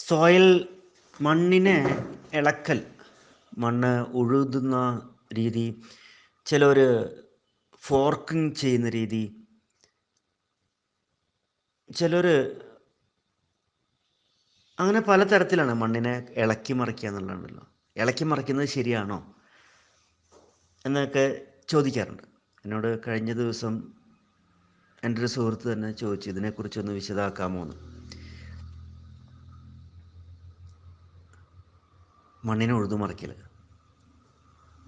Soil മണ്ണിനെ ഇളക്കൽ, മണ്ണ് ഉഴുതുന്ന രീതി, ചിലർ ഫോർക്കിങ് ചെയ്യുന്ന രീതി, ചിലർ അങ്ങനെ പലതരത്തിലാണ് മണ്ണിനെ ഇളക്കി മറിക്കുക എന്നുള്ളതാണല്ലോ. ഇളക്കി മറിക്കുന്നത് ശരിയാണോ എന്നൊക്കെ ചോദിക്കാറുണ്ട്. എന്നോട് കഴിഞ്ഞ ദിവസം എൻ്റെ ഒരു സുഹൃത്ത് തന്നെ ചോദിച്ചു, ഇതിനെക്കുറിച്ചൊന്ന് വിശദമാക്കാമോ എന്ന്. മണ്ണിനെ ഉഴുതുമറിക്കൽ,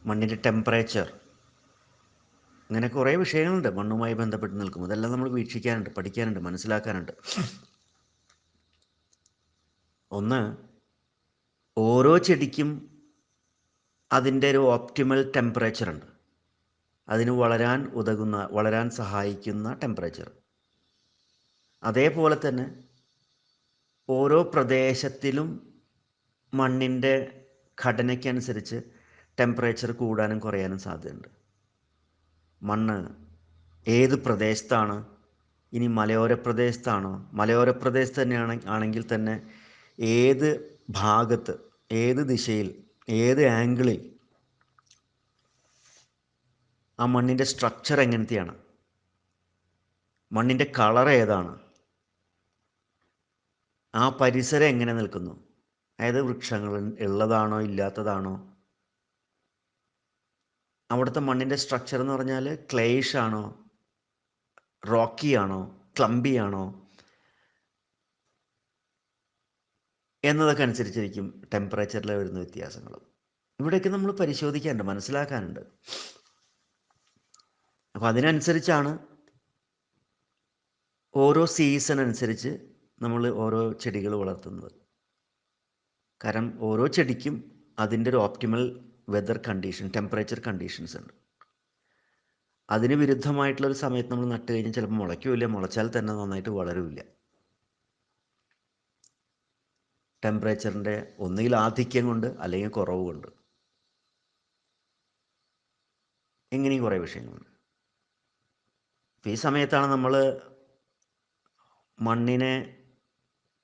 മണ്ണിൻ്റെ ടെമ്പറേച്ചർ, അങ്ങനെ കുറേ വിഷയങ്ങളുണ്ട് മണ്ണുമായി ബന്ധപ്പെട്ട് നിൽക്കുമ്പോൾ. അതെല്ലാം നമ്മൾ വീക്ഷിക്കാനുണ്ട്, പഠിക്കാനുണ്ട്, മനസ്സിലാക്കാനുണ്ട്. ഒന്ന്, ഓരോ ചെടിക്കും അതിൻ്റെ ഒരു ഓപ്റ്റിമൽ ടെമ്പറേച്ചർ ഉണ്ട്, അതിന് വളരാൻ സഹായിക്കുന്ന ടെമ്പറേച്ചർ. അതേപോലെ തന്നെ ഓരോ പ്രദേശത്തിലും മണ്ണിൻ്റെ ഘടനയ്ക്കനുസരിച്ച് ടെമ്പറേച്ചർ കൂടാനും കുറയാനും സാധ്യതയുണ്ട്. മണ്ണ് ഏത് പ്രദേശത്താണ്, ഇനി മലയോര പ്രദേശത്താണോ, മലയോര പ്രദേശത്ത് ആണെങ്കിൽ തന്നെ ഏത് ഭാഗത്ത്, ഏത് ദിശയിൽ, ഏത് ആംഗിളിൽ ആ മണ്ണിൻ്റെ സ്ട്രക്ചർ എങ്ങനത്തെയാണ്, മണ്ണിൻ്റെ കളർ ഏതാണ്, ആ പരിസരം എങ്ങനെ നിൽക്കുന്നു, അതായത് വൃക്ഷങ്ങൾ ഉള്ളതാണോ ഇല്ലാത്തതാണോ, അവിടുത്തെ മണ്ണിൻ്റെ സ്ട്രക്ചർ എന്ന് പറഞ്ഞാൽ ക്ലേയിഷ് ആണോ, റോക്കി ആണോ, ക്ലംബി ആണോ എന്നതൊക്കെ അനുസരിച്ചിരിക്കും ടെമ്പറേച്ചറിൽ വരുന്ന വ്യത്യാസങ്ങൾ. ഇവിടെയൊക്കെ നമ്മൾ പരിശോധിക്കാനുണ്ട്, മനസ്സിലാക്കാനുണ്ട്. അപ്പോൾ അതിനനുസരിച്ചാണ് ഓരോ സീസൺ അനുസരിച്ച് നമ്മൾ ഓരോ ചെടികൾ വളർത്തുന്നത്. കാരണം ഓരോ ചെടിക്കും അതിൻ്റെ ഒരു optimal weather condition, temperature conditions ഉണ്ട്. അതിന് വിരുദ്ധമായിട്ടുള്ളൊരു സമയത്ത് നമ്മൾ നട്ട് കഴിഞ്ഞാൽ ചിലപ്പോൾ മുളയ്ക്കില്ല, മുളച്ചാൽ തന്നെ നന്നായിട്ട് വളരില്ല. ടെമ്പറേച്ചറിൻ്റെ ഒന്നുകിൽ ആധിക്യം കൊണ്ട് അല്ലെങ്കിൽ കുറവ് കൊണ്ട്, ഇങ്ങനെയും കുറേ വിഷയങ്ങളുണ്ട്. അപ്പോൾ ഈ സമയത്താണ് നമ്മൾ മണ്ണിനെ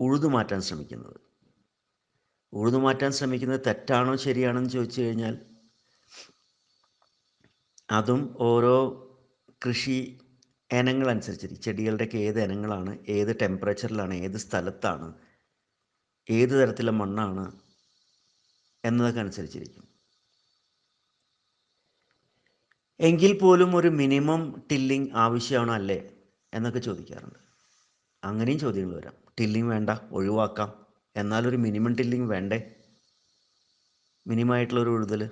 ഉഴുതുമാറ്റാൻ ശ്രമിക്കുന്നത്. ഉഴുതുമാറ്റാൻ ശ്രമിക്കുന്നത് തെറ്റാണോ ശരിയാണോ എന്ന് ചോദിച്ചു കഴിഞ്ഞാൽ അതും ഓരോ കൃഷി ഇനങ്ങളനുസരിച്ചിരിക്കും. ചെടികളുടെയൊക്കെ ഏത് ഇനങ്ങളാണ്, ഏത് ടെമ്പറേച്ചറിലാണ്, ഏത് സ്ഥലത്താണ്, ഏത് തരത്തിലുള്ള മണ്ണാണ് എന്നതൊക്കെ അനുസരിച്ചിരിക്കും. എങ്കിൽ പോലും ഒരു മിനിമം ടില്ലിങ് ആവശ്യമാണോ അല്ലേ എന്നൊക്കെ ചോദിക്കാറുണ്ട്. അങ്ങനെയും ചോദ്യങ്ങൾ വരാം. ടില്ലിങ് വേണ്ട, ഒഴിവാക്കാം, എന്നാലൊരു മിനിമം ടില്ലിങ് വേണ്ടേ, മിനിമമായിട്ടുള്ളൊരു ഉഴുതൽ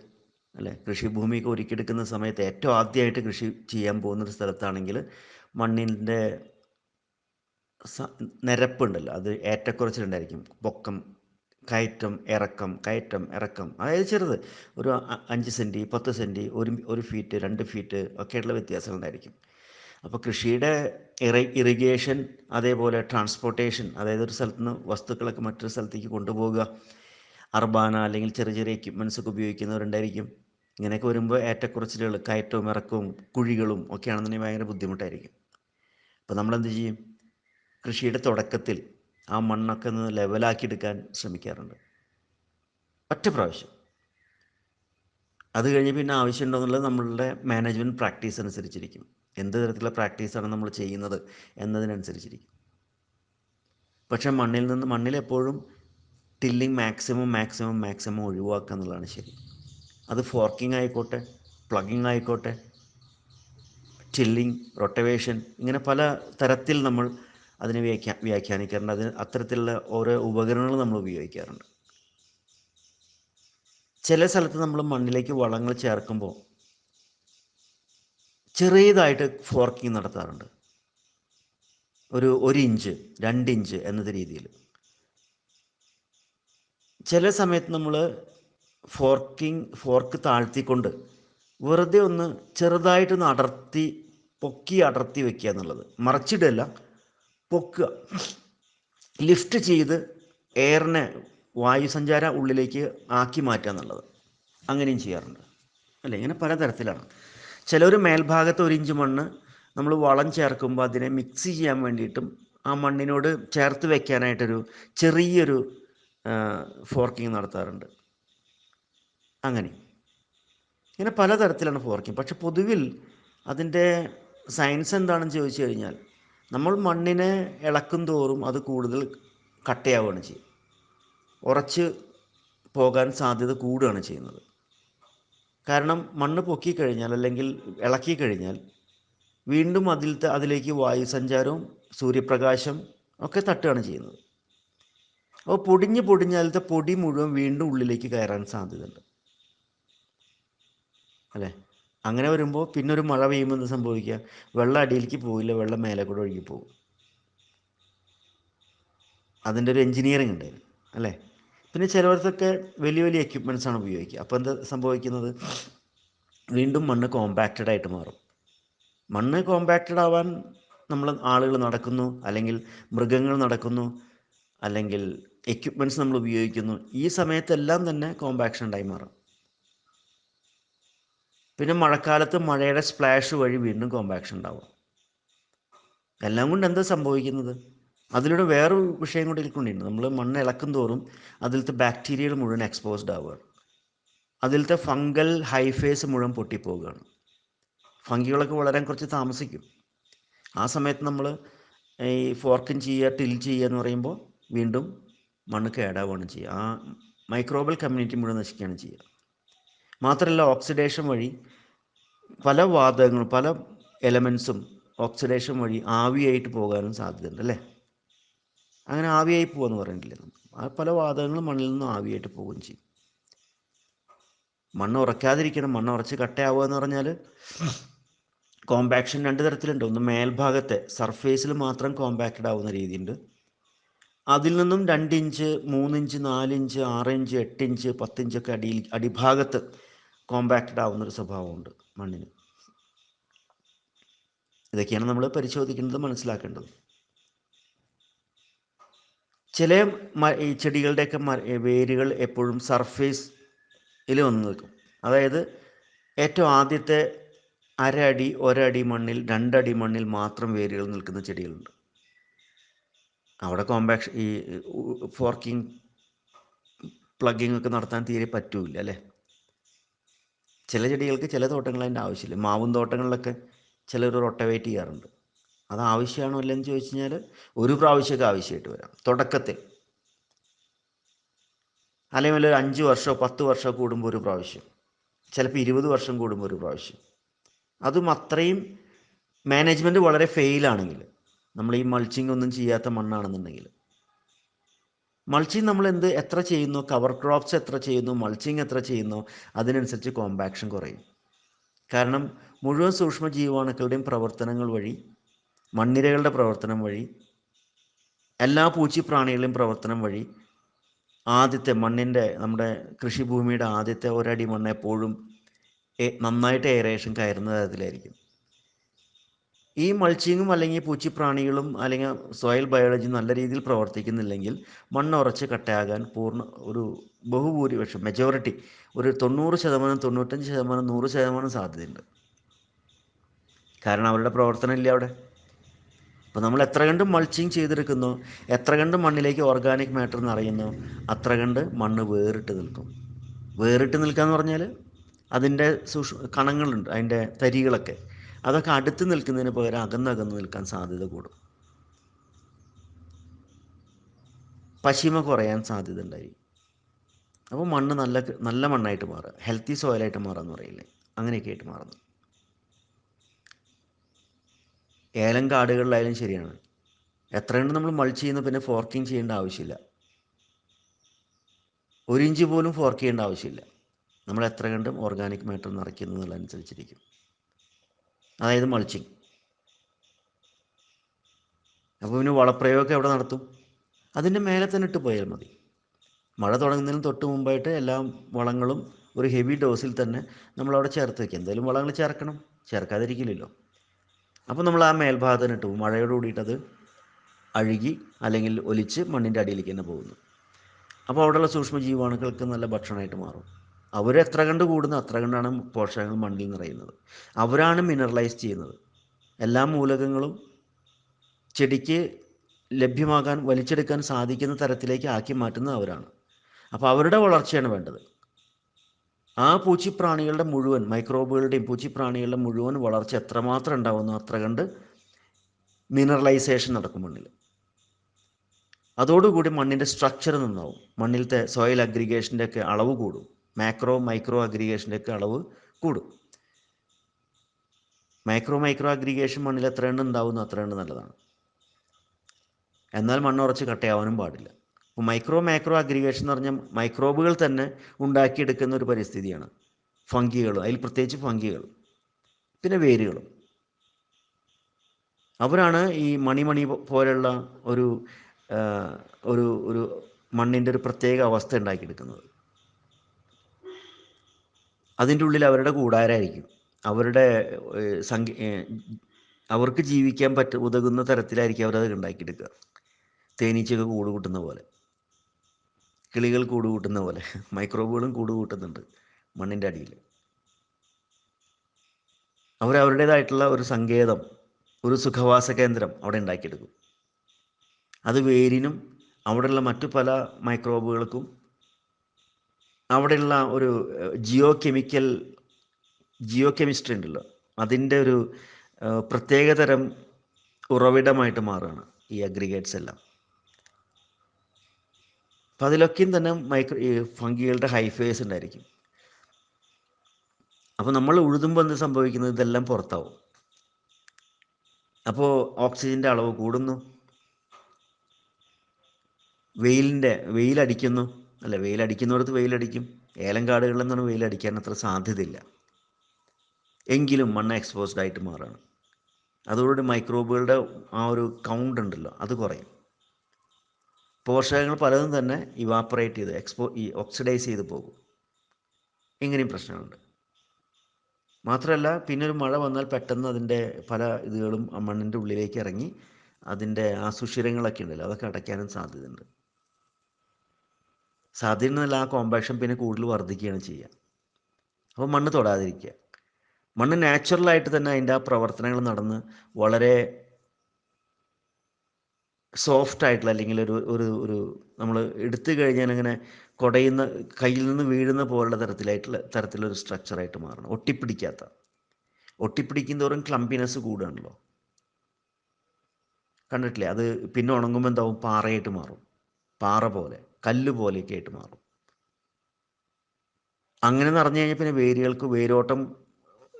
അല്ലേ. കൃഷിഭൂമിയൊക്കെ ഒരുക്കിയെടുക്കുന്ന സമയത്ത് ഏറ്റവും ആദ്യമായിട്ട് കൃഷി ചെയ്യാൻ പോകുന്നൊരു സ്ഥലത്താണെങ്കിൽ മണ്ണിൻ്റെ നിരപ്പുണ്ടല്ലോ, അത് ഏറ്റക്കുറച്ചിലുണ്ടായിരിക്കും. പൊക്കം, കയറ്റം, ഇറക്കം, കയറ്റം, ഇറക്കം, അതായത് ചെറുത് ഒരു 5 സെൻറ്റി, 10 സെൻറ്റി, 1 ഫീറ്റ്, 2 ഫീറ്റ് ഒക്കെയുള്ള വ്യത്യാസങ്ങളുണ്ടായിരിക്കും. അപ്പോൾ കൃഷിയുടെ ഇറിഗേഷൻ, അതേപോലെ ട്രാൻസ്പോർട്ടേഷൻ, അതായത് ഒരു സ്ഥലത്ത് നിന്ന് വസ്തുക്കളൊക്കെ മറ്റൊരു സ്ഥലത്തേക്ക് കൊണ്ടുപോകുക, അർബാന അല്ലെങ്കിൽ ചെറിയ ചെറിയ എക്യുപ്മെൻറ്റ്സ് ഒക്കെ ഉപയോഗിക്കുന്നവരുണ്ടായിരിക്കും. ഇങ്ങനെയൊക്കെ വരുമ്പോൾ ഏറ്റക്കുറച്ചിലുകൾ, കയറ്റവും ഇറക്കവും കുഴികളും ഒക്കെ ആണെന്നുണ്ടെങ്കിൽ ഭയങ്കര ബുദ്ധിമുട്ടായിരിക്കും. അപ്പോൾ നമ്മളെന്ത് ചെയ്യും? കൃഷിയുടെ തുടക്കത്തിൽ ആ മണ്ണൊക്കെ ഒന്ന് ലെവലാക്കി എടുക്കാൻ ശ്രമിക്കാറുണ്ട്, ഒറ്റ പ്രാവശ്യം. അത് കഴിഞ്ഞ് പിന്നെ ആവശ്യമുണ്ടോ എന്നുള്ളത് നമ്മളുടെ മാനേജ്മെൻറ്റ് പ്രാക്ടീസ് അനുസരിച്ചിരിക്കും. എന്ത് തരത്തിലുള്ള പ്രാക്ടീസാണ് നമ്മൾ ചെയ്യുന്നത് എന്നതിനനുസരിച്ചിരിക്കും. പക്ഷേ മണ്ണിലെപ്പോഴും ടില്ലിങ് മാക്സിമം ഒഴിവാക്കുക എന്നുള്ളതാണ് ശരി. അത് ഫോർക്കിംഗ് ആയിക്കോട്ടെ, പ്ലഗിങ് ആയിക്കോട്ടെ, ടില്ലിങ്, റൊട്ടവേഷൻ, ഇങ്ങനെ പല തരത്തിൽ നമ്മൾ അതിനെ വ്യാഖ്യാനിക്കാറുണ്ട്. അതിന് അത്തരത്തിലുള്ള ഓരോ ഉപകരണങ്ങൾ നമ്മൾ ഉപയോഗിക്കാറുണ്ട്. ചില സ്ഥലത്ത് നമ്മൾ മണ്ണിലേക്ക് വളങ്ങൾ ചേർക്കുമ്പോൾ ചെറിയതായിട്ട് ഫോർക്കിംഗ് നടത്താറുണ്ട്. ഒരു 1 ഇഞ്ച് 2 ഇഞ്ച് എന്നത് രീതിയിൽ. ചില സമയത്ത് നമ്മൾ ഫോർക്ക് താഴ്ത്തിക്കൊണ്ട് വെറുതെ ഒന്ന് ചെറുതായിട്ടൊന്ന് പൊക്കി അടർത്തി വയ്ക്കുക എന്നുള്ളത്, മറച്ചിടല്ല, പൊക്കുക, ലിഫ്റ്റ് ചെയ്ത് എയറിനെ, വായുസഞ്ചാരം ഉള്ളിലേക്ക് ആക്കി മാറ്റുക എന്നുള്ളത്, അങ്ങനെയും ചെയ്യാറുണ്ട് അല്ലേ. ഇങ്ങനെ പലതരത്തിലാണ്. ചിലർ മേൽഭാഗത്ത് 1 ഇഞ്ച് മണ്ണ് നമ്മൾ വളം ചേർക്കുമ്പോൾ അതിനെ മിക്സ് ചെയ്യാൻ വേണ്ടിയിട്ടും ആ മണ്ണിനോട് ചേർത്ത് വയ്ക്കാനായിട്ടൊരു ചെറിയൊരു ഫോർക്കിങ് നടത്താറുണ്ട്. അങ്ങനെ ഇങ്ങനെ പലതരത്തിലാണ് ഫോർക്കിങ്. പക്ഷെ പൊതുവിൽ അതിൻ്റെ സയൻസ് എന്താണെന്ന് ചോദിച്ചു കഴിഞ്ഞാൽ, നമ്മൾ മണ്ണിനെ ഇളക്കും തോറും അത് കൂടുതൽ കട്ടയാവുകയാണ് ചെയ്യുക, ഉറച്ച് പോകാൻ സാധ്യത കൂടുകയാണ് ചെയ്യുന്നത്. കാരണം മണ്ണ് പൊക്കിക്കഴിഞ്ഞാൽ അല്ലെങ്കിൽ ഇളക്കിക്കഴിഞ്ഞാൽ വീണ്ടും അതിലേക്ക് വായുസഞ്ചാരവും സൂര്യപ്രകാശം ഒക്കെ തട്ടുകയാണ് ചെയ്യുന്നത്. അപ്പോൾ പൊടിഞ്ഞ് അതിലത്തെ പൊടി മുഴുവൻ വീണ്ടും ഉള്ളിലേക്ക് കയറാൻ സാധ്യതയുണ്ട്, അല്ലേ? അങ്ങനെ വരുമ്പോൾ പിന്നെ ഒരു മഴ പെയ്യുമ്പോൾ എന്ത് സംഭവിക്കുക? വെള്ളം അടിയിലേക്ക് പോയില്ല, വെള്ളം മേലെ കൂടെ ഒഴുകി പോകും. അതിൻ്റെ ഒരു എൻജിനീയറിംഗ് ഉണ്ട്, അല്ലേ? പിന്നെ ചിലവർക്കൊക്കെ വലിയ വലിയ എക്യുപ്മെൻറ്റ്സ് ആണ് ഉപയോഗിക്കുക. അപ്പോൾ എന്താ സംഭവിക്കുന്നത്? വീണ്ടും മണ്ണ് കോമ്പാക്റ്റഡ് ആയിട്ട് മാറും. മണ്ണ് കോമ്പാക്റ്റഡ് ആവാൻ ആളുകൾ നടക്കുന്നു, അല്ലെങ്കിൽ മൃഗങ്ങൾ നടക്കുന്നു, അല്ലെങ്കിൽ എക്യുപ്മെൻറ്റ്സ് നമ്മൾ ഉപയോഗിക്കുന്നു. ഈ സമയത്തെല്ലാം തന്നെ കോമ്പാക്ഷൻ ഉണ്ടായി മാറും. പിന്നെ മഴക്കാലത്ത് മഴയുടെ സ്പ്ലാഷ് വഴി വീണ്ടും കോമ്പാക്ഷൻ ഉണ്ടാവും. എല്ലാം കൊണ്ട് എന്താ സംഭവിക്കുന്നത്? അതിലൂടെ വേറൊരു വിഷയം കൂടി ഇതിൽക്കൊണ്ടുണ്ട്. നമ്മൾ മണ്ണ് ഇളക്കും തോറും അതിലത്തെ ബാക്ടീരിയകൾ മുഴുവൻ എക്സ്പോസ്ഡ് ആവുകയാണ്. അതിലത്തെ ഫംഗൽ ഹൈഫേസ് മുഴുവൻ പൊട്ടിപ്പോവുകയാണ്. ഫംഗികളൊക്കെ വളരാൻ കുറച്ച് താമസിക്കും. ആ സമയത്ത് നമ്മൾ ഈ ഫോർക്കിങ് ചെയ്യുക, ടിൽ ചെയ്യുക എന്ന് പറയുമ്പോൾ വീണ്ടും മണ്ണ് കേടാവുകയാണ് ചെയ്യുക. ആ മൈക്രോബൽ കമ്മ്യൂണിറ്റി മുഴുവൻ നശിക്കുകയാണ് ചെയ്യുക. മാത്രമല്ല, ഓക്സിഡേഷൻ വഴി പല വാതകങ്ങളും പല എലമെൻസും ഓക്സിഡേഷൻ വഴി ആവിയായിട്ട് പോകാനും സാധ്യതയുണ്ട്, അല്ലേ? അങ്ങനെ ആവിയായി പോകുമെന്ന് പറയുന്നില്ലേ? ആ പല വാതകങ്ങളും മണ്ണിൽ നിന്നും ആവിയായിട്ട് പോവുകയും ചെയ്യും. മണ്ണ് ഉറക്കാതിരിക്കണം. മണ്ണ് ഉറച്ച് കട്ടയാവുക എന്ന് പറഞ്ഞാൽ കോമ്പാക്ഷൻ രണ്ട് തരത്തിലുണ്ട്. ഒന്ന് മേൽഭാഗത്തെ സർഫേസിൽ മാത്രം കോമ്പാക്റ്റഡ് ആവുന്ന രീതിയുണ്ട്. അതിൽ നിന്നും 2 inch 3 inch 4 inch 6 inch 8 inch 10 ഇഞ്ചൊക്കെ അടിഭാഗത്ത് കോമ്പാക്റ്റഡ് ആവുന്നൊരു സ്വഭാവമുണ്ട് മണ്ണിന്. ഇതൊക്കെയാണ് നമ്മൾ പരിശോധിക്കേണ്ടത്, മനസ്സിലാക്കേണ്ടത്. ചില ഈ ചെടികളുടെയൊക്കെ വേരുകൾ എപ്പോഴും സർഫേസിൽ വന്ന് നിൽക്കും. അതായത് ഏറ്റവും ആദ്യത്തെ അരടി ഒരടി മണ്ണിൽ 2 അടി മണ്ണിൽ മാത്രം വേരുകൾ നിൽക്കുന്ന ചെടികളുണ്ട്. അവിടെ കോമ്പാക്ഷൻ ഈ ഫോർക്കിങ് പ്ലഗിങ് ഒക്കെ നടത്താൻ തീരെ പറ്റൂല, അല്ലേ? ചില ചെടികൾക്ക് ചില തോട്ടങ്ങളിൽ അതിൻ്റെ ആവശ്യമില്ല. മാവും തോട്ടങ്ങളിലൊക്കെ ചിലർ റൊട്ടവേറ്റ് ചെയ്യാറുണ്ട്. അത് ആവശ്യമാണോ അല്ലെന്ന് ചോദിച്ചു കഴിഞ്ഞാൽ ഒരു പ്രാവശ്യമൊക്കെ ആവശ്യമായിട്ട് വരാം തുടക്കത്തിൽ, അല്ലെങ്കിൽ ഒരു 5 വർഷമോ 10 വർഷമോ കൂടുമ്പോൾ ഒരു പ്രാവശ്യം, ചിലപ്പോൾ 20 വർഷം കൂടുമ്പോൾ ഒരു പ്രാവശ്യം. അതും അത്രയും മാനേജ്മെൻറ്റ് വളരെ ഫെയിലാണെങ്കിൽ, നമ്മൾ ഈ മൾച്ചിങ് ഒന്നും ചെയ്യാത്ത മണ്ണാണെന്നുണ്ടെങ്കിൽ. മൾച്ചിങ് നമ്മൾ എത്ര ചെയ്യുന്നു, കവർ ക്രോപ്സ് എത്ര ചെയ്യുന്നു, മൾച്ചിങ് എത്ര ചെയ്യുന്നു, അതിനനുസരിച്ച് കോമ്പാക്ഷൻ കുറയും. കാരണം മുഴുവൻ സൂക്ഷ്മ ജീവാണുക്കളുടെയും പ്രവർത്തനങ്ങൾ വഴി, മണ്ണിരകളുടെ പ്രവർത്തനം വഴി, എല്ലാ പൂച്ചിപ്രാണികളുടെയും പ്രവർത്തനം വഴി ആദ്യത്തെ നമ്മുടെ കൃഷിഭൂമിയുടെ ആദ്യത്തെ ഒരടി മണ്ണ് എപ്പോഴും നന്നായിട്ട് എയറേഷൻ കയറുന്ന തരത്തിലായിരിക്കും. ഈ മൾച്ചിങ്ങും അല്ലെങ്കിൽ പൂച്ചിപ്രാണികളും അല്ലെങ്കിൽ സോയിൽ ബയോളജി നല്ല രീതിയിൽ പ്രവർത്തിക്കുന്നില്ലെങ്കിൽ മണ്ണ് ഉറച്ച് കട്ടയാകാൻ ഒരു ബഹുഭൂരിപക്ഷം മെജോറിറ്റി ഒരു 90%, 95%, 100% സാധ്യതയുണ്ട്. കാരണം അവരുടെ പ്രവർത്തനം ഇല്ല അവിടെ. അപ്പോൾ നമ്മൾ എത്ര കണ്ട് മൾച്ചിങ് ചെയ്തെടുക്കുന്നോ, എത്ര കണ്ട് മണ്ണിലേക്ക് ഓർഗാനിക് മാറ്റർ നിറയുന്നു, അത്ര കണ്ട് മണ്ണ് വേറിട്ട് നിൽക്കും. വേറിട്ട് നിൽക്കുക എന്ന് പറഞ്ഞാൽ അതിൻ്റെ കണങ്ങളുണ്ട്, അതിൻ്റെ തരികളൊക്കെ, അതൊക്കെ അടുത്ത് നിൽക്കുന്നതിന് പകരം അകന്നകന്ന് നിൽക്കാൻ സാധ്യത കൂടും. പശിമ കുറയാൻ സാധ്യത ഉണ്ടായി. അപ്പോൾ മണ്ണ് നല്ല മണ്ണായിട്ട് മാറുക, ഹെൽത്തി സോയിലായിട്ട് മാറുക എന്ന് പറയില്ലേ, അങ്ങനെയൊക്കെ ആയിട്ട് മാറുന്നു. ഏലം കാടുകളിലായാലും ശരിയാണ്. എത്രയുണ്ട് നമ്മൾ മൾച്ച് ചെയ്യുന്ന, പിന്നെ ഫോർക്കിങ് ചെയ്യേണ്ട ആവശ്യമില്ല. 1 ഇഞ്ച് പോലും ഫോർക്ക് ചെയ്യേണ്ട ആവശ്യമില്ല. നമ്മൾ എത്ര കണ്ടും ഓർഗാനിക് മാറ്റർ നിറയ്ക്കുന്നതിനനുസരിച്ചിരിക്കും. അതായത് മൾച്ചിങ്. അപ്പോൾ പിന്നെ വളപ്രയോഗമൊക്കെ എവിടെ നടത്തും? അതിൻ്റെ മേലെ തന്നെ ഇട്ട് പോയാൽ മതി. മഴ തുടങ്ങുന്നതിന് തൊട്ട് മുമ്പായിട്ട് എല്ലാ വളങ്ങളും ഒരു ഹെവി ഡോസിൽ തന്നെ നമ്മളവിടെ ചേർത്ത് വയ്ക്കുക. എന്തായാലും വളങ്ങൾ ചേർക്കണം, ചേർക്കാതിരിക്കില്ലല്ലോ. അപ്പോൾ നമ്മൾ ആ മേൽഭാഗത്ത് തന്നെ ഇട്ടു പോകും. മഴയോട് കൂടിയിട്ടത് അഴുകി അല്ലെങ്കിൽ ഒലിച്ച് മണ്ണിൻ്റെ അടിയിലേക്ക് തന്നെ പോകുന്നു. അപ്പോൾ അവിടെയുള്ള സൂക്ഷ്മ ജീവാണുക്കൾക്ക് നല്ല ഭക്ഷണമായിട്ട് മാറും. അവരെത്ര കണ്ട് കൂടുന്നു അത്ര കണ്ടാണ് പോഷകങ്ങൾ മണ്ണിൽ നിറയുന്നത്. അവരാണ് മിനറലൈസ് ചെയ്യുന്നത്. എല്ലാ മൂലകങ്ങളും ചെടിക്ക് ലഭ്യമാകാൻ വലിച്ചെടുക്കാൻ സാധിക്കുന്ന തരത്തിലേക്ക് ആക്കി മാറ്റുന്നത് അവരാണ്. അപ്പോൾ അവരുടെ വളർച്ചയാണ് വേണ്ടത്. ആ പൂച്ചിപ്രാണികളുടെ മുഴുവൻ മൈക്രോബുകളുടെയും പൂച്ചിപ്രാണികളുടെ മുഴുവൻ വളർച്ച എത്രമാത്രം ഉണ്ടാകുന്നു അത്ര കണ്ട് മിനറലൈസേഷൻ നടക്കും മണ്ണിൽ. അതോടുകൂടി മണ്ണിൻ്റെ സ്ട്രക്ചർ നന്നാവും. മണ്ണിലത്തെ സോയിൽ അഗ്രിഗേഷൻ്റെ ഒക്കെ അളവ് കൂടും. മൈക്രോ അഗ്രിഗേഷൻ്റെ ഒക്കെ അളവ് കൂടും. മൈക്രോ അഗ്രിഗേഷൻ മണ്ണിൽ എത്രയുണ്ട് ഉണ്ടാവുന്നു അത്രയുണ്ട് നല്ലതാണ്. എന്നാൽ മണ്ണ് ഉറച്ച് കട്ടയാവാനും പാടില്ല. അപ്പോൾ മൈക്രോ അഗ്രിഗേഷൻ എന്ന് പറഞ്ഞാൽ മൈക്രോബുകൾ തന്നെ ഉണ്ടാക്കിയെടുക്കുന്ന ഒരു പരിസ്ഥിതിയാണ്. ഫംഗികൾ, അതിൽ പ്രത്യേകിച്ച് ഫംഗികൾ, പിന്നെ വേരുകളും. അവരാണ് ഈ മണി പോലുള്ള ഒരു ഒരു ഒരു മണ്ണിൻ്റെ ഒരു പ്രത്യേക അവസ്ഥ ഉണ്ടാക്കിയെടുക്കുന്നത്. അതിൻ്റെ ഉള്ളിൽ അവരുടെ കൂടാരമായിരിക്കും. അവരുടെ അവർക്ക് ജീവിക്കാൻ ഉതകുന്ന തരത്തിലായിരിക്കും അവരത് ഉണ്ടാക്കിയെടുക്കുക. തേനീച്ചയൊക്കെ കൂട് കൂട്ടുന്ന പോലെ, കിളികൾ കൂട് കൂട്ടുന്ന പോലെ മൈക്രോബുകളും കൂട് കൂട്ടുന്നുണ്ട് മണ്ണിൻ്റെ അടിയിൽ. അവരവരുടേതായിട്ടുള്ള ഒരു സങ്കേതം, ഒരു സുഖവാസ കേന്ദ്രം അവിടെ ഉണ്ടാക്കിയെടുക്കും. അത് വേരിനും അവിടെയുള്ള മറ്റു പല മൈക്രോബുകൾക്കും അവിടെയുള്ള ഒരു ജിയോ കെമിസ്ട്രി ഉണ്ടല്ലോ, അതിൻ്റെ ഒരു പ്രത്യേകതരം ഉറവിടമായിട്ട് മാറുകയാണ് ഈ അഗ്രിഗേറ്റ്സ് എല്ലാം. അപ്പം അതിലൊക്കെയും തന്നെ ഈ ഫംഗികളുടെ ഹൈഫേസ് ഉണ്ടായിരിക്കും. അപ്പോൾ നമ്മൾ ഉഴുതുമ്പോൾ എന്ത് സംഭവിക്കുന്നത്, ഇതെല്ലാം പുറത്താവും. അപ്പോൾ ഓക്സിജൻ്റെ അളവ് കൂടുന്നു, വെയിലടിക്കുന്നു. അല്ല, വെയിലടിക്കുന്നിടത്ത് വെയിലടിക്കും. ഏലം കാടുകളിൽ നിന്നാണ് വെയിലടിക്കാൻ അത്ര സാധ്യതയില്ല. എങ്കിലും മണ്ണ് എക്സ്പോസ്ഡ് ആയിട്ട് മാറുകയാണ്. അതോടുകൂടി മൈക്രോബുകളുടെ ആ ഒരു കൗണ്ട് ഉണ്ടല്ലോ അത് കുറയും. പോഷകങ്ങൾ പലതും തന്നെ ഇവാപ്പറേറ്റ് ചെയ്ത് ഓക്സിഡൈസ് ചെയ്ത് പോകും. ഇങ്ങനെയും പ്രശ്നമുണ്ട്. മാത്രമല്ല, പിന്നെ ഒരു മഴ വന്നാൽ പെട്ടെന്ന് അതിൻ്റെ പല ഇതുകളും ആ മണ്ണിൻ്റെ ഉള്ളിലേക്ക് ഇറങ്ങി അതിൻ്റെ ആ സുഷിരങ്ങളൊക്കെ ഉണ്ടല്ലോ അതൊക്കെ അടയ്ക്കാനും സാധ്യതയുണ്ട്. സാധ്യതയെന്നല്ല, ആ കോമ്പാക്ഷൻ പിന്നെ കൂടുതൽ വർദ്ധിക്കുകയാണ് ചെയ്യുക. അപ്പോൾ മണ്ണ് തൊടാതിരിക്കുക. മണ്ണ് നാച്ചുറലായിട്ട് തന്നെ അതിൻ്റെ ആ പ്രവർത്തനങ്ങൾ നടന്ന് വളരെ സോഫ്റ്റ് ആയിട്ടുള്ള, അല്ലെങ്കിൽ ഒരു നമ്മൾ എടുത്തു കഴിഞ്ഞാൽ അങ്ങനെ കുടയുന്ന, കയ്യിൽ നിന്ന് വീഴുന്ന പോലുള്ള തരത്തിലൊരു സ്ട്രക്ചറായിട്ട് മാറണം. ഒട്ടിപ്പിടിക്കുന്തോറും ക്ലംപിനെസ് കൂടുകയാണല്ലോ, കണ്ടിട്ടില്ലേ? അത് പിന്നെ ഉണങ്ങുമ്പോൾ എന്താവും, പാറയായിട്ട് മാറും. പാറ പോലെ, കല്ല് പോലെയൊക്കെ ആയിട്ട് മാറും. അങ്ങനെ നിറഞ്ഞു കഴിഞ്ഞാൽ പിന്നെ വേരുകൾക്ക് വേരോട്ടം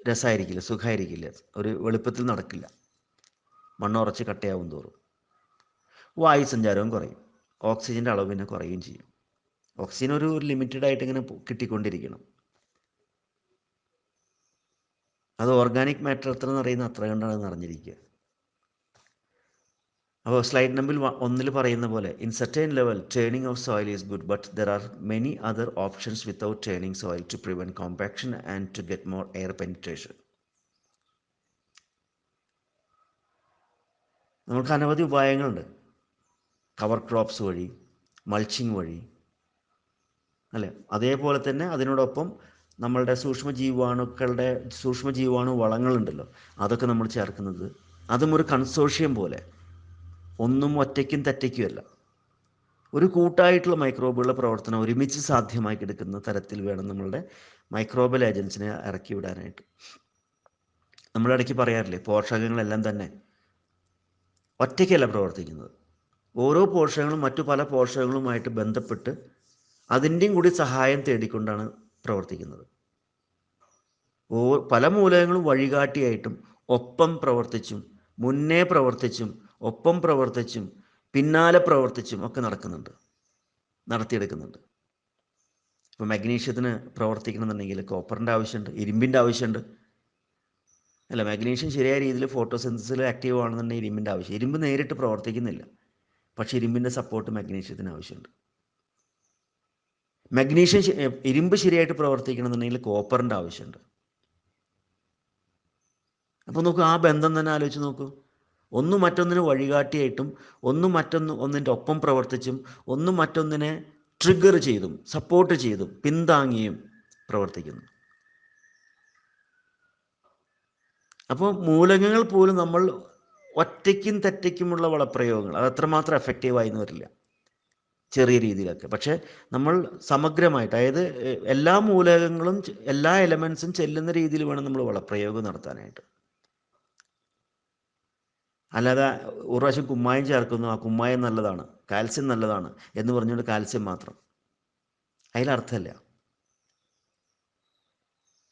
രസമായിരിക്കില്ല, സുഖമായിരിക്കില്ല, ഒരു എളുപ്പത്തിൽ നടക്കില്ല. മണ്ണ് ഉറച്ച് കട്ടയാവും തോറും വായു സഞ്ചാരവും കുറയും, ഓക്സിജൻ്റെ അളവ് പിന്നെ കുറയുകയും ചെയ്യും. ഓക്സിജൻ ഒരു ലിമിറ്റഡ് ആയിട്ട് ഇങ്ങനെ കിട്ടിക്കൊണ്ടിരിക്കണം. അത് ഓർഗാനിക് മാറ്റർ എത്ര നിറയുന്ന അത്ര കണ്ടാണ് നിറഞ്ഞിരിക്കുക. അപ്പോൾ സ്ലൈഡ് നമ്പർ 1 പറയുന്ന പോലെ, in certain level turning of soil is good, but there are many other options without turning soil to prevent compaction and to get more air penetration. നമുക്ക് അനവധി ഉപായങ്ങളുണ്ട്. കവർ ക്രോപ്സ് വഴി, മൾച്ചിങ് വഴി, അല്ലേ? അതേപോലെ തന്നെ അതിനോടൊപ്പം നമ്മളുടെ സൂക്ഷ്മജീവാണു വളങ്ങളുണ്ടല്ലോ, അതൊക്കെ നമ്മൾ ചേർക്കുന്നത്, അതും ഒരു കൺസോർഷ്യം പോലെ, ഒന്നും ഒറ്റയ്ക്കും തെറ്റയ്ക്കുമല്ല, ഒരു കൂട്ടായിട്ടുള്ള മൈക്രോബുകളുടെ പ്രവർത്തനം ഒരുമിച്ച് സാധ്യമാക്കി എടുക്കുന്ന തരത്തിൽ വേണം നമ്മളുടെ മൈക്രോബൽ ഏജൻസിനെ ഇറക്കി വിടാനായിട്ട്. നമ്മളിടയ്ക്ക് പറയാറില്ലേ, പോഷകങ്ങളെല്ലാം തന്നെ ഒറ്റയ്ക്കല്ല പ്രവർത്തിക്കുന്നത്. ഓരോ പോഷകങ്ങളും മറ്റു പല പോഷകങ്ങളുമായിട്ട് ബന്ധപ്പെട്ട് അതിൻ്റെയും കൂടി സഹായം തേടിക്കൊണ്ടാണ് പ്രവർത്തിക്കുന്നത്. പല മൂലകങ്ങളും വഴികാട്ടിയായിട്ടും ഒപ്പം പ്രവർത്തിച്ചും മുന്നേ പ്രവർത്തിച്ചും ഒപ്പം പ്രവർത്തിച്ചും പിന്നാലെ പ്രവർത്തിച്ചും ഒക്കെ നടത്തിയെടുക്കുന്നുണ്ട്. ഇപ്പോൾ മഗ്നീഷ്യത്തിന് പ്രവർത്തിക്കണമെന്നുണ്ടെങ്കിൽ കോപ്പറിൻ്റെ ആവശ്യമുണ്ട്, ഇരുമ്പിൻ്റെ ആവശ്യമുണ്ട്, അല്ല? മഗ്നീഷ്യം ശരിയായ രീതിയിൽ ഫോട്ടോസിന്തസിൽ ആക്റ്റീവ് ആണെന്നുണ്ടെങ്കിൽ ഇരുമ്പിൻ്റെ ആവശ്യം. ഇരുമ്പ് നേരിട്ട് പ്രവർത്തിക്കുന്നില്ല, പക്ഷേ ഇരുമ്പിൻ്റെ സപ്പോർട്ട് മഗ്നീഷ്യത്തിന് ആവശ്യമുണ്ട്. ഇരുമ്പ് ശരിയായിട്ട് പ്രവർത്തിക്കണമെന്നുണ്ടെങ്കിൽ കോപ്പറിൻ്റെ ആവശ്യമുണ്ട്. അപ്പോൾ നോക്കൂ, ആ ബന്ധം തന്നെ ആലോചിച്ച് നോക്കൂ. ഒന്നും മറ്റൊന്നിന് വഴികാട്ടിയായിട്ടും ഒന്നിൻ്റെ ഒപ്പം പ്രവർത്തിച്ചും മറ്റൊന്നിനെ ട്രിഗർ ചെയ്തും സപ്പോർട്ട് ചെയ്തും പിന്താങ്ങിയും പ്രവർത്തിക്കുന്നു. അപ്പോൾ മൂലകങ്ങൾ പോലും നമ്മൾ ഒറ്റയ്ക്കും തെറ്റയ്ക്കുമുള്ള വളപ്രയോഗങ്ങൾ അത് അത്രമാത്രം എഫക്റ്റീവായി എന്ന് വരില്ല, ചെറിയ രീതിയിലൊക്കെ. പക്ഷേ നമ്മൾ സമഗ്രമായിട്ട്, അതായത് എല്ലാ മൂലകങ്ങളും എല്ലാ എലമെൻസും ചെല്ലുന്ന രീതിയിൽ വേണം നമ്മൾ വളപ്രയോഗം നടത്താനായിട്ട്. അല്ലാതെ ഒരു പ്രാവശ്യം കുമ്മായം ചേർക്കുന്നു, ആ കുമ്മായം നല്ലതാണ്, കാൽസ്യം നല്ലതാണ് എന്ന് പറഞ്ഞുകൊണ്ട് കാൽസ്യം മാത്രം, അതിലർത്ഥമില്ല.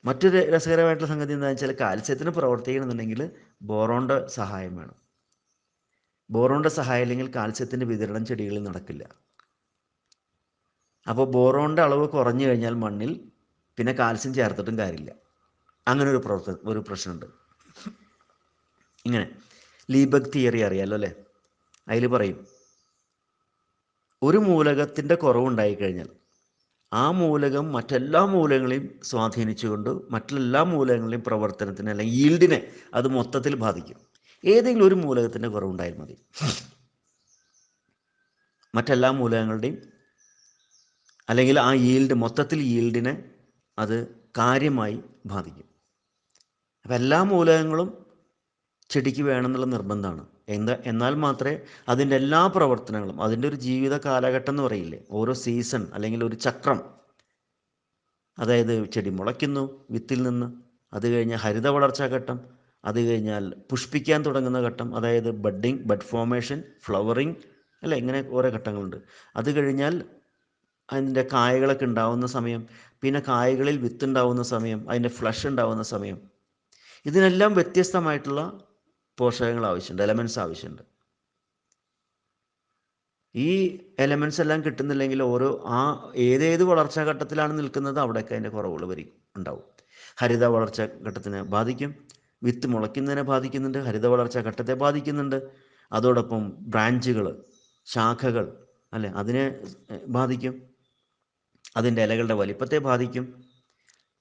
മറ്റൊരു രസകരമായിട്ടുള്ള സംഗതി എന്താണെന്ന് വെച്ചാൽ, കാൽസ്യത്തിന് പ്രവർത്തിക്കണമെന്നുണ്ടെങ്കിൽ ബോറോണിൻ്റെ സഹായം വേണം. ബോറോണിൻ്റെ സഹായം ഇല്ലെങ്കിൽ കാൽസ്യത്തിൻ്റെ വിതരണം ചെടികളിൽ നടക്കില്ല. അപ്പോൾ ബോറോണിൻ്റെ അളവ് കുറഞ്ഞു കഴിഞ്ഞാൽ മണ്ണിൽ പിന്നെ കാൽസ്യം ചേർത്തിട്ടും കാര്യമില്ല. അങ്ങനെ ഒരു പ്രശ്നമുണ്ട്. ഇങ്ങനെ ലീബഗ് തിയറി അറിയാമല്ലോ അല്ലേ? അതിൽ പറയും, ഒരു മൂലകത്തിൻ്റെ കുറവുണ്ടായിക്കഴിഞ്ഞാൽ ആ മൂലകം മറ്റെല്ലാ മൂലകങ്ങളെയും സ്വാധീനിച്ചുകൊണ്ട് മറ്റെല്ലാ മൂലകങ്ങളുടെയും പ്രവർത്തനത്തിന് അല്ലെങ്കിൽ ഈൽഡിനെ അത് മൊത്തത്തിൽ ബാധിക്കും. ഏതെങ്കിലും ഒരു മൂലകത്തിൻ്റെ കുറവുണ്ടായാൽ മതി, മറ്റെല്ലാ മൂലകങ്ങളുടെയും അല്ലെങ്കിൽ ആ ഈൽഡ്, മൊത്തത്തിൽ ഈൽഡിനെ അത് കാര്യമായി ബാധിക്കും. അപ്പം എല്ലാ മൂലകങ്ങളും ചെടിക്ക് വേണമെന്നുള്ള നിർബന്ധമാണ്. എന്നാൽ മാത്രമേ അതിൻ്റെ എല്ലാ പ്രവർത്തനങ്ങളും, അതിൻ്റെ ഒരു ജീവിത കാലഘട്ടം എന്ന് പറയില്ലേ, ഓരോ സീസൺ അല്ലെങ്കിൽ ഒരു ചക്രം, അതായത് ചെടി മുളയ്ക്കുന്നു വിത്തിൽ നിന്ന്, അത് കഴിഞ്ഞാൽ ഹരിത വളർച്ചാ ഘട്ടം, അത് കഴിഞ്ഞാൽ പുഷ്പിക്കാൻ തുടങ്ങുന്ന ഘട്ടം, അതായത് ബഡ്ഡിങ്, ബഡ് ഫോർമേഷൻ, ഫ്ലവറിങ്, അല്ല, ഇങ്ങനെ ഓരോ ഘട്ടങ്ങളുണ്ട്. അത് കഴിഞ്ഞാൽ അതിൻ്റെ കായകളൊക്കെ ഉണ്ടാവുന്ന സമയം, പിന്നെ കായകളിൽ വിത്തുണ്ടാവുന്ന സമയം, അതിൻ്റെ ഫ്ലഷ് ഉണ്ടാവുന്ന സമയം, ഇതിനെല്ലാം വ്യത്യസ്തമായിട്ടുള്ള പോഷകങ്ങൾ ആവശ്യമുണ്ട്, എലമെൻറ്റ്സ് ആവശ്യമുണ്ട്. ഈ എലമെൻറ്റ്സ് എല്ലാം കിട്ടുന്നില്ലെങ്കിൽ ഏതേത് വളർച്ചാ ഘട്ടത്തിലാണ് നിൽക്കുന്നത് അവിടെയൊക്കെ അതിൻ്റെ കുറവുകൾ ഉണ്ടാവും. ഹരിത വളർച്ചാ ഘട്ടത്തിനെ ബാധിക്കും, വിത്ത് മുളയ്ക്കുന്നതിനെ ബാധിക്കുന്നുണ്ട്, ഹരിത വളർച്ചാ ഘട്ടത്തെ ബാധിക്കുന്നുണ്ട്. അതോടൊപ്പം ബ്രാഞ്ചുകൾ, ശാഖകൾ, അല്ലേ, അതിനെ ബാധിക്കും, അതിൻ്റെ ഇലകളുടെ വലിപ്പത്തെ ബാധിക്കും.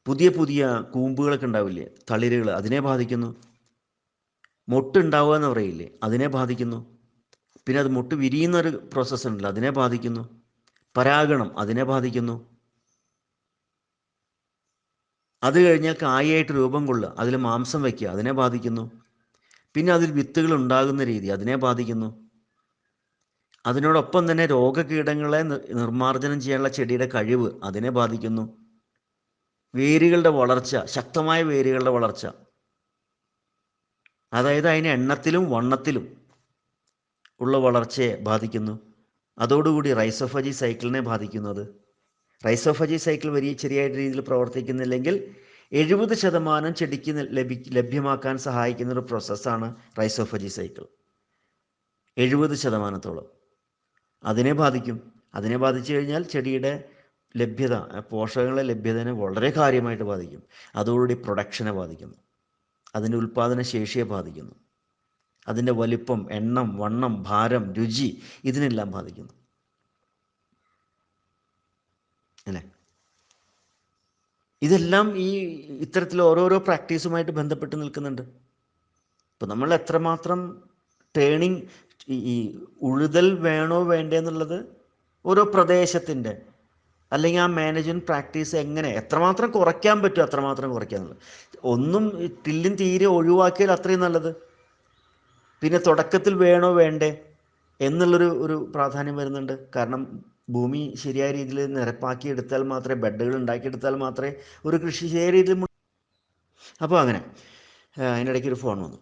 പുതിയ പുതിയ കൂമ്പുകളൊക്കെ ഉണ്ടാവില്ലേ, തളിരുകൾ, അതിനെ ബാധിക്കുന്നു. മൊട്ടുണ്ടാവുക എന്ന് പറയില്ലേ, അതിനെ ബാധിക്കുന്നു. പിന്നെ അത് മൊട്ട് വിരിയുന്നൊരു പ്രോസസ്സ് ഉണ്ടല്ലോ, അതിനെ ബാധിക്കുന്നു. പരാഗണം, അതിനെ ബാധിക്കുന്നു. അത് കഴിഞ്ഞാൽ കായായിട്ട് രൂപം കൊള്ളുക, അതിൽ മാംസം വയ്ക്കുക, അതിനെ ബാധിക്കുന്നു. പിന്നെ അതിൽ വിത്തുകൾ ഉണ്ടാകുന്ന രീതി, അതിനെ ബാധിക്കുന്നു. അതിനോടൊപ്പം തന്നെ രോഗകീടങ്ങളെ നിർമ്മാർജ്ജനം ചെയ്യാനുള്ള ചെടിയുടെ കഴിവ്, അതിനെ ബാധിക്കുന്നു. വേരുകളുടെ വളർച്ച, ശക്തമായ വേരുകളുടെ വളർച്ച, അതായത് അതിന് എണ്ണത്തിലും വണ്ണത്തിലും ഉള്ള വളർച്ചയെ ബാധിക്കുന്നു. അതോടുകൂടി റൈസോഫജി സൈക്കിളിനെ ബാധിക്കുന്നത്. റൈസോഫജി സൈക്കിൾ ശരിയായ രീതിയിൽ പ്രവർത്തിക്കുന്നില്ലെങ്കിൽ 70% ചെടിക്ക് ലഭ്യമാക്കാൻ സഹായിക്കുന്ന ഒരു പ്രോസസ്സാണ് റൈസോഫജി സൈക്കിൾ. 70% അതിനെ ബാധിക്കും. അതിനെ ബാധിച്ചു കഴിഞ്ഞാൽ ചെടിയുടെ ലഭ്യത, പോഷകങ്ങളുടെ ലഭ്യതയെ വളരെ കാര്യമായിട്ട് ബാധിക്കും. അതോടുകൂടി പ്രൊഡക്ഷനെ ബാധിക്കുന്നു, അതിൻ്റെ ഉൽപ്പാദന ശേഷിയെ ബാധിക്കുന്നു, അതിൻ്റെ വലിപ്പം, എണ്ണം, വണ്ണം, ഭാരം, രുചി, ഇതിനെല്ലാം ബാധിക്കുന്നു, അല്ലേ? ഇതെല്ലാം ഇത്തരത്തിൽ ഓരോരോ പ്രാക്ടീസുമായിട്ട് ബന്ധപ്പെട്ട് നിൽക്കുന്നുണ്ട്. ഇപ്പം നമ്മൾ എത്രമാത്രം ടേണിങ്, ഈ ഉഴുതൽ വേണോ വേണ്ടേ എന്നുള്ളത് ഓരോ പ്രദേശത്തിൻ്റെ അല്ലെങ്കിൽ ആ മാനേജ്മെൻറ്റ് പ്രാക്ടീസ് എത്രമാത്രം കുറയ്ക്കാൻ പറ്റും അത്രമാത്രം കുറയ്ക്കുക എന്നുള്ളത്. ഒന്നും ടില്ലും തീരെ ഒഴിവാക്കിയാൽ അത്രയും നല്ലത്. പിന്നെ തുടക്കത്തിൽ വേണോ വേണ്ടേ എന്നുള്ളൊരു പ്രാധാന്യം വരുന്നുണ്ട്. കാരണം ഭൂമി ശരിയായ രീതിയിൽ നിരപ്പാക്കി എടുത്താൽ മാത്രമേ, ബെഡുകൾ ഉണ്ടാക്കിയെടുത്താൽ മാത്രമേ ഒരു കൃഷി ശരിയായ രീതിയിൽ. അപ്പോൾ അങ്ങനെ അതിനിടയ്ക്ക് ഒരു ഫോൺ വന്നു.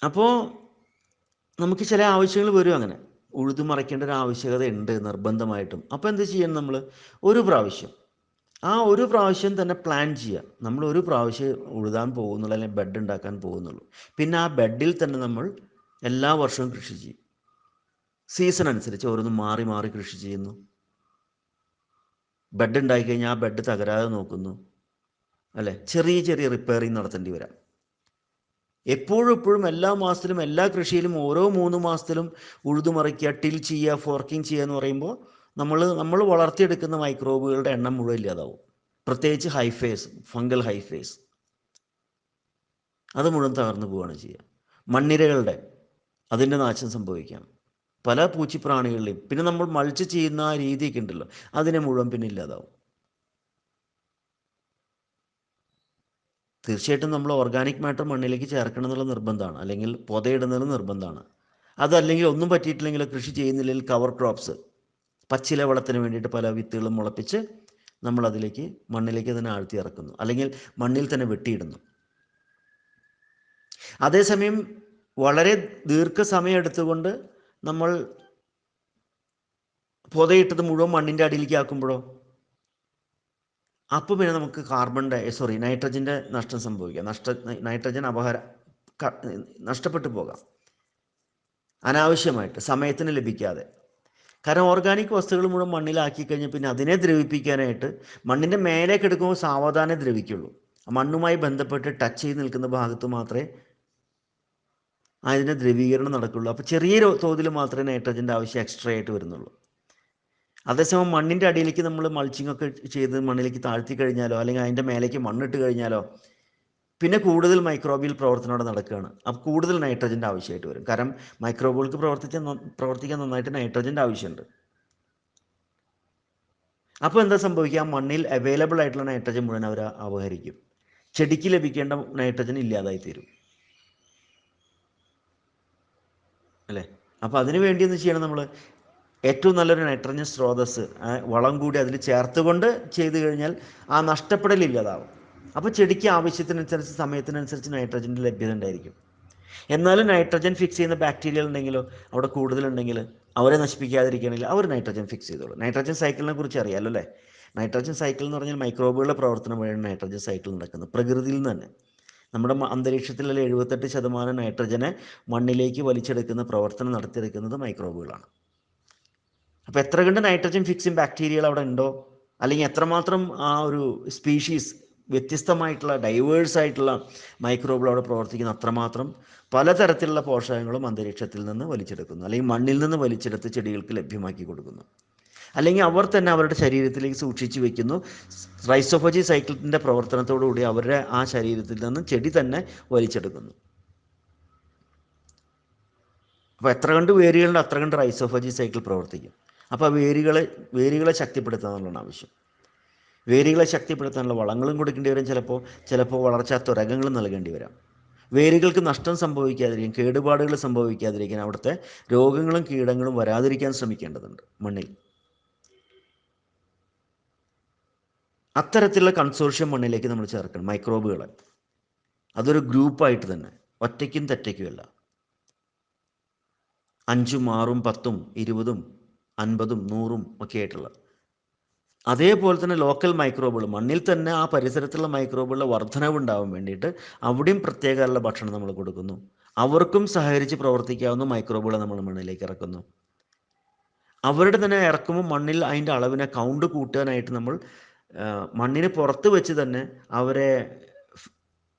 അപ്പോൾ നമുക്ക് ചില ആവശ്യങ്ങൾ വരും, അങ്ങനെ ഉഴുതുമറിക്കേണ്ട ഒരു ആവശ്യകത ഉണ്ട് നിർബന്ധമായിട്ടും. അപ്പോൾ എന്ത് ചെയ്യണം? നമ്മൾ ഒരു പ്രാവശ്യം തന്നെ പ്ലാൻ ചെയ്യുക. നമ്മൾ ഒരു പ്രാവശ്യം ഉഴുതാൻ പോകുന്നുള്ളൂ, അല്ലെങ്കിൽ ബെഡ് ഉണ്ടാക്കാൻ പോകുന്നുള്ളൂ. പിന്നെ ആ ബെഡിൽ തന്നെ നമ്മൾ എല്ലാ വർഷവും കൃഷി ചെയ്യും. സീസൺ അനുസരിച്ച് ഓരോന്നും മാറി മാറി കൃഷി ചെയ്യുന്നു. ബെഡ് ഉണ്ടായിക്കഴിഞ്ഞാൽ ആ ബെഡ് തകരാതെ നോക്കുന്നു, അല്ലേ? ചെറിയ ചെറിയ റിപ്പയറിങ് നടത്തേണ്ടി വരാം. എപ്പോഴും എല്ലാ മാസത്തിലും എല്ലാ കൃഷിയിലും ഓരോ 3 മാസത്തിലും ഉഴുതുമറിക്കുക, ടിൽ ചെയ്യുക, ഫോർക്കിങ് ചെയ്യുക എന്ന് പറയുമ്പോൾ നമ്മൾ വളർത്തിയെടുക്കുന്ന മൈക്രോബുകളുടെ എണ്ണം മുഴുവൻ ഇല്ലാതാവും. പ്രത്യേകിച്ച് ഫംഗൽ ഹൈഫേസ്, അത് മുഴുവൻ തകർന്നു പോവുകയാണ് ചെയ്യുക. മണ്ണിരകളുടെ അതിൻ്റെ നാശം സംഭവിക്കാം, പല പൂച്ചിപ്രാണികളിലെയും. പിന്നെ നമ്മൾ മൾച്ച് ചെയ്യുന്ന ആ രീതിയൊക്കെ ഉണ്ടല്ലോ, അതിനെ മുഴുവൻ പിന്നെ ഇല്ലാതാവും. തീർച്ചയായിട്ടും നമ്മൾ ഓർഗാനിക് മാറ്റർ മണ്ണിലേക്ക് ചേർക്കണം എന്നുള്ള നിർബന്ധമാണ്, അല്ലെങ്കിൽ പൊതയിടുന്നത് നിർബന്ധമാണ്. അതല്ലെങ്കിൽ ഒന്നും പറ്റിയിട്ടില്ലെങ്കിൽ കൃഷി ചെയ്യുന്നില്ലെങ്കിൽ കവർ ക്രോപ്സ്, പച്ചില വളത്തിന് വേണ്ടിയിട്ട് പല വിത്തുകളും മുളപ്പിച്ച് നമ്മളതിലേക്ക് മണ്ണിലേക്ക് തന്നെ ആഴ്ത്തി ഇറക്കുന്നു, അല്ലെങ്കിൽ മണ്ണിൽ തന്നെ വെട്ടിയിടുന്നു. അതേസമയം വളരെ ദീർഘസമയം എടുത്തുകൊണ്ട് നമ്മൾ പൊതയിട്ടത് മുഴുവൻ മണ്ണിൻ്റെ അടിയിലേക്ക് ആക്കുമ്പോഴോ, അപ്പോൾ പിന്നെ നമുക്ക് നൈട്രജൻ്റെ നഷ്ടം സംഭവിക്കാം. നൈട്രജൻ നഷ്ടപ്പെട്ടു പോകാം അനാവശ്യമായിട്ട്, സമയത്തിന് ലഭിക്കാതെ. കാരണം ഓർഗാനിക് വസ്തുക്കൾ മുഴുവൻ മണ്ണിലാക്കി കഴിഞ്ഞാൽ പിന്നെ അതിനെ ദ്രവിപ്പിക്കാനായിട്ട് മണ്ണിൻ്റെ മേലേക്ക് എടുക്കുമ്പോൾ സാവധാനം ദ്രവിക്കുള്ളൂ. മണ്ണുമായി ബന്ധപ്പെട്ട് ടച്ച് ചെയ്ത് നിൽക്കുന്ന ഭാഗത്ത് മാത്രമേ അതിൻ്റെ ദ്രവീകരണം നടക്കുള്ളൂ. അപ്പോൾ ചെറിയ തോതിൽ മാത്രമേ നൈട്രജൻ്റെ ആവശ്യം എക്സ്ട്രാ ആയിട്ട് വരുന്നുള്ളൂ. അതേസമയം മണ്ണിൻ്റെ അടിയിലേക്ക് നമ്മൾ മൾച്ചിങ് ഒക്കെ ചെയ്ത് മണ്ണിലേക്ക് താഴ്ത്തി കഴിഞ്ഞാലോ, അല്ലെങ്കിൽ അതിൻ്റെ മേലേക്ക് മണ്ണിട്ട് കഴിഞ്ഞാലോ, പിന്നെ കൂടുതൽ മൈക്രോബിയൽ പ്രവർത്തനം അവിടെ നടക്കുകയാണ്. അപ്പോൾ കൂടുതൽ നൈട്രജൻ്റെ ആവശ്യമായിട്ട് വരും. കാരണം മൈക്രോബുകൾക്ക് പ്രവർത്തിക്കാൻ നന്നായിട്ട് നൈട്രജൻ്റെ ആവശ്യമുണ്ട്. അപ്പോൾ എന്താ സംഭവിക്കുക? ആ മണ്ണിൽ അവൈലബിൾ ആയിട്ടുള്ള നൈട്രജൻ മുഴുവൻ അവർ അപഹരിക്കും. ചെടിക്ക് ലഭിക്കേണ്ട നൈട്രജൻ ഇല്ലാതായി തീരും അല്ലേ? അപ്പോൾ അതിനു വേണ്ടി എന്ത് ചെയ്യണം? നമ്മൾ ഏറ്റവും നല്ലൊരു നൈട്രജൻ സ്രോതസ്സ് വളം കൂടി അതിൽ ചേർത്തുകൊണ്ട് ചെയ്തു കഴിഞ്ഞാൽ ആ നഷ്ടപ്പെടലില്ലാതാവും. അപ്പോൾ ചെടിക്ക് ആവശ്യത്തിനനുസരിച്ച് സമയത്തിനനുസരിച്ച് നൈട്രജൻ്റെ ലഭ്യത ഉണ്ടായിരിക്കും. എന്നാലും നൈട്രജൻ ഫിക്സ് ചെയ്യുന്ന ബാക്ടീരിയകൾ ഉണ്ടെങ്കിലോ, അവിടെ കൂടുതലുണ്ടെങ്കിൽ അവരെ നശിപ്പിക്കാതിരിക്കണമെങ്കിൽ അവർ നൈട്രജൻ ഫിക്സ് ചെയ്തോളൂ. നൈട്രജൻ സൈക്കിളിനെ കുറിച്ച് അറിയാമല്ലോ അല്ലേ? നൈട്രജൻ സൈക്കിൾ എന്ന് പറഞ്ഞാൽ മൈക്രോബുകളുടെ പ്രവർത്തനം വഴിയാണ് നൈട്രജൻ സൈക്കിൾ നടക്കുന്നത്. പ്രകൃതിയിൽ നിന്ന് തന്നെ നമ്മുടെ അന്തരീക്ഷത്തിലുള്ള 78% നൈട്രജനെ മണ്ണിലേക്ക് വലിച്ചെടുക്കുന്ന പ്രവർത്തനം നടത്തിയെടുക്കുന്നത് മൈക്രോബുകളാണ്. അപ്പോൾ എത്ര കണ്ട് നൈട്രജൻ ഫിക്സിങ് ബാക്ടീരിയകൾ അവിടെ ഉണ്ടോ, അല്ലെങ്കിൽ എത്രമാത്രം ആ ഒരു സ്പീഷീസ് വ്യത്യസ്തമായിട്ടുള്ള ഡൈവേഴ്സ് ആയിട്ടുള്ള മൈക്രോബുകൾ അവിടെ പ്രവർത്തിക്കുന്ന അത്രമാത്രം പലതരത്തിലുള്ള പോഷകങ്ങളും അന്തരീക്ഷത്തിൽ നിന്ന് വലിച്ചെടുക്കുന്നു, അല്ലെങ്കിൽ മണ്ണിൽ നിന്ന് വലിച്ചെടുത്ത് ചെടികൾക്ക് ലഭ്യമാക്കി കൊടുക്കുന്നു, അല്ലെങ്കിൽ അവർ തന്നെ അവരുടെ ശരീരത്തിലേക്ക് സൂക്ഷിച്ചു വെക്കുന്നു. റൈസോഫജി സൈക്കിളിൻ്റെ പ്രവർത്തനത്തോടുകൂടി അവരുടെ ആ ശരീരത്തിൽ നിന്ന് ചെടി തന്നെ വലിച്ചെടുക്കുന്നു. അപ്പോൾ എത്ര കണ്ട് വേരുകളുണ്ട് അത്ര കണ്ട് റൈസോഫജി സൈക്കിൾ പ്രവർത്തിക്കും. അപ്പോൾ വേരുകളെ ശക്തിപ്പെടുത്തുക എന്നുള്ളതാണ് ആവശ്യം. വേരുകളെ ശക്തിപ്പെടുത്താനുള്ള വളങ്ങളും കൊടുക്കേണ്ടി വരും, ചിലപ്പോൾ വളർച്ചാ തുരകങ്ങളും നൽകേണ്ടി വരാം. വേരുകൾക്ക് നഷ്ടം സംഭവിക്കാതിരിക്കാൻ, കേടുപാടുകൾ സംഭവിക്കാതിരിക്കാൻ, അവിടുത്തെ രോഗങ്ങളും കീടങ്ങളും വരാതിരിക്കാൻ ശ്രമിക്കേണ്ടതുണ്ട് മണ്ണിൽ. അത്തരത്തിലുള്ള കൺസോർഷ്യം മണ്ണിലേക്ക് നമ്മൾ ചേർക്കണം മൈക്രോബുകളെ. അതൊരു ഗ്രൂപ്പായിട്ട് തന്നെ, ഒറ്റയ്ക്കും തെറ്റയ്ക്കുമല്ല. 5, 6, 10, 20, 50, 100 ഒക്കെ ആയിട്ടുള്ള. അതേപോലെ തന്നെ ലോക്കൽ മൈക്രോബുകൾ, മണ്ണിൽ തന്നെ ആ പരിസരത്തുള്ള മൈക്രോബുകളുടെ വർധനവുണ്ടാവാൻ വേണ്ടിയിട്ട് അവിടെയും പ്രത്യേകമുള്ള ഭക്ഷണം നമ്മൾ കൊടുക്കുന്നു. അവർക്കും സഹകരിച്ച് പ്രവർത്തിക്കാവുന്ന മൈക്രോബുകളെ നമ്മൾ മണ്ണിലേക്ക് ഇറക്കുന്നു. അവരുടെ തന്നെ ഇറക്കുമ്പോൾ മണ്ണിൽ അതിൻ്റെ അളവിനെ കൗണ്ട് കൂട്ടാനായിട്ട് നമ്മൾ മണ്ണിന് പുറത്ത് വെച്ച് തന്നെ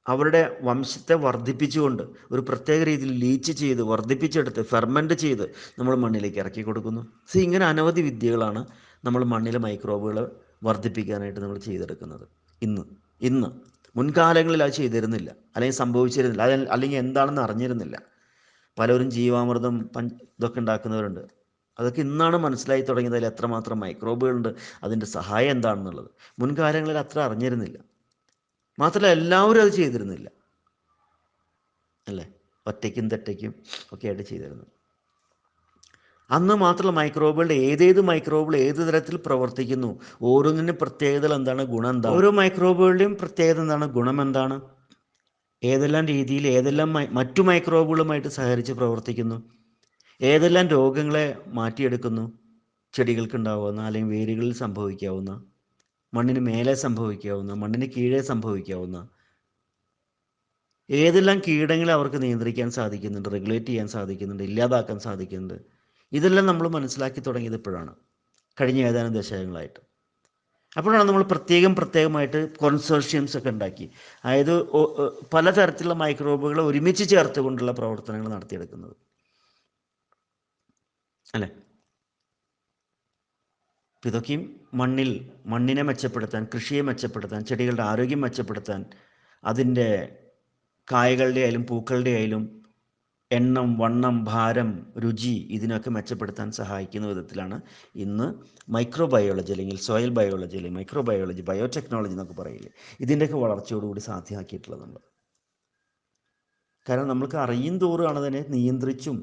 അവരുടെ വംശത്തെ വർദ്ധിപ്പിച്ചുകൊണ്ട് ഒരു പ്രത്യേക രീതിയിൽ ലീച്ച് ചെയ്ത് വർദ്ധിപ്പിച്ചെടുത്ത് ഫെർമെൻ്റ് ചെയ്ത് നമ്മൾ മണ്ണിലേക്ക് ഇറക്കി കൊടുക്കുന്നു. ഇങ്ങനെ അനവധി വിദ്യകളാണ് നമ്മൾ മണ്ണിലെ മൈക്രോബുകൾ വർദ്ധിപ്പിക്കാനായിട്ട് നമ്മൾ ചെയ്തെടുക്കുന്നത്. ഇന്ന് മുൻകാലങ്ങളിൽ അത് ചെയ്തിരുന്നില്ല, അല്ലെങ്കിൽ സംഭവിച്ചിരുന്നില്ല, അല്ലെങ്കിൽ എന്താണെന്ന് അറിഞ്ഞിരുന്നില്ല. പലരും ജീവാമൃതം ഇതൊക്കെ ഉണ്ടാക്കുന്നവരുണ്ട്. അതൊക്കെ ഇന്നാണ് മനസ്സിലായി തുടങ്ങിയത് അതിൽ എത്രമാത്രം മൈക്രോബുകളുണ്ട്, അതിൻ്റെ സഹായം എന്താണെന്നുള്ളത്. മുൻകാലങ്ങളിൽ അത്ര അറിഞ്ഞിരുന്നില്ല. മാത്രമല്ല എല്ലാവരും അത് ചെയ്തിരുന്നില്ല അല്ലേ? ഒറ്റയ്ക്കും തെറ്റയ്ക്കും ഒക്കെ ആയിട്ട് ചെയ്തിരുന്നു. അന്ന് മാത്രമല്ല മൈക്രോബുകളുടെ ഏതേത് മൈക്രോബുകൾ ഏത് തരത്തിൽ പ്രവർത്തിക്കുന്നു, ഓരോന്നിനും പ്രത്യേകതകൾ എന്താണ്, ഗുണം എന്താണ്, ഓരോ മൈക്രോബുകളുടെയും പ്രത്യേകത എന്താണ്, ഗുണം എന്താണ്, ഏതെല്ലാം രീതിയിൽ ഏതെല്ലാം മറ്റു മൈക്രോബുകളുമായിട്ട് സഹകരിച്ച് പ്രവർത്തിക്കുന്നു, ഏതെല്ലാം രോഗങ്ങളെ മാറ്റിയെടുക്കുന്നു, ചെടികൾക്കുണ്ടാവുന്ന അല്ലെങ്കിൽ വേരുകളിൽ സംഭവിക്കാവുന്ന, മണ്ണിന് മേലെ സംഭവിക്കാവുന്ന, മണ്ണിന് കീഴേ സംഭവിക്കാവുന്ന, ഏതെല്ലാം കീടങ്ങളെ അവർക്ക് നിയന്ത്രിക്കാൻ സാധിക്കുന്നുണ്ട്, റെഗുലേറ്റ് ചെയ്യാൻ സാധിക്കുന്നുണ്ട്, ഇല്ലാതാക്കാൻ സാധിക്കുന്നുണ്ട്. ഇതെല്ലാം നമ്മൾ മനസ്സിലാക്കി തുടങ്ങിയത് ഇപ്പോഴാണ്, കഴിഞ്ഞ ഏതാനും ദശകങ്ങളായിട്ട്. അപ്പോഴാണ് നമ്മൾ പ്രത്യേകമായിട്ട് കൺസോർഷ്യംസ് ഒക്കെ ഉണ്ടാക്കി, അതായത് പലതരത്തിലുള്ള മൈക്രോബുകളെ ഒരുമിച്ച് ചേർത്തുകൊണ്ടുള്ള പ്രവർത്തനങ്ങൾ നടത്തിയെടുക്കുന്നത് അല്ലേ? ഇതൊക്കെയും മണ്ണിനെ മെച്ചപ്പെടുത്താൻ, കൃഷിയെ മെച്ചപ്പെടുത്താൻ, ചെടികളുടെ ആരോഗ്യം മെച്ചപ്പെടുത്താൻ, അതിൻ്റെ കായകളുടെ ആയാലും പൂക്കളുടെ ആയാലും എണ്ണം, വണ്ണം, ഭാരം, രുചി ഇതിനൊക്കെ മെച്ചപ്പെടുത്താൻ സഹായിക്കുന്ന വിധത്തിലാണ് ഇന്ന് മൈക്രോബയോളജി അല്ലെങ്കിൽ സോയിൽ ബയോളജി അല്ലെങ്കിൽ മൈക്രോബയോളജി, ബയോടെക്നോളജി എന്നൊക്കെ പറയില്ലേ, ഇതിൻ്റെയൊക്കെ വളർച്ചയോടുകൂടി സാധ്യമാക്കിയിട്ടുള്ളത് നമ്മൾ. കാരണം നമ്മൾക്ക് അറിയും തോറുമാണ് അതിനെ നിയന്ത്രിച്ചും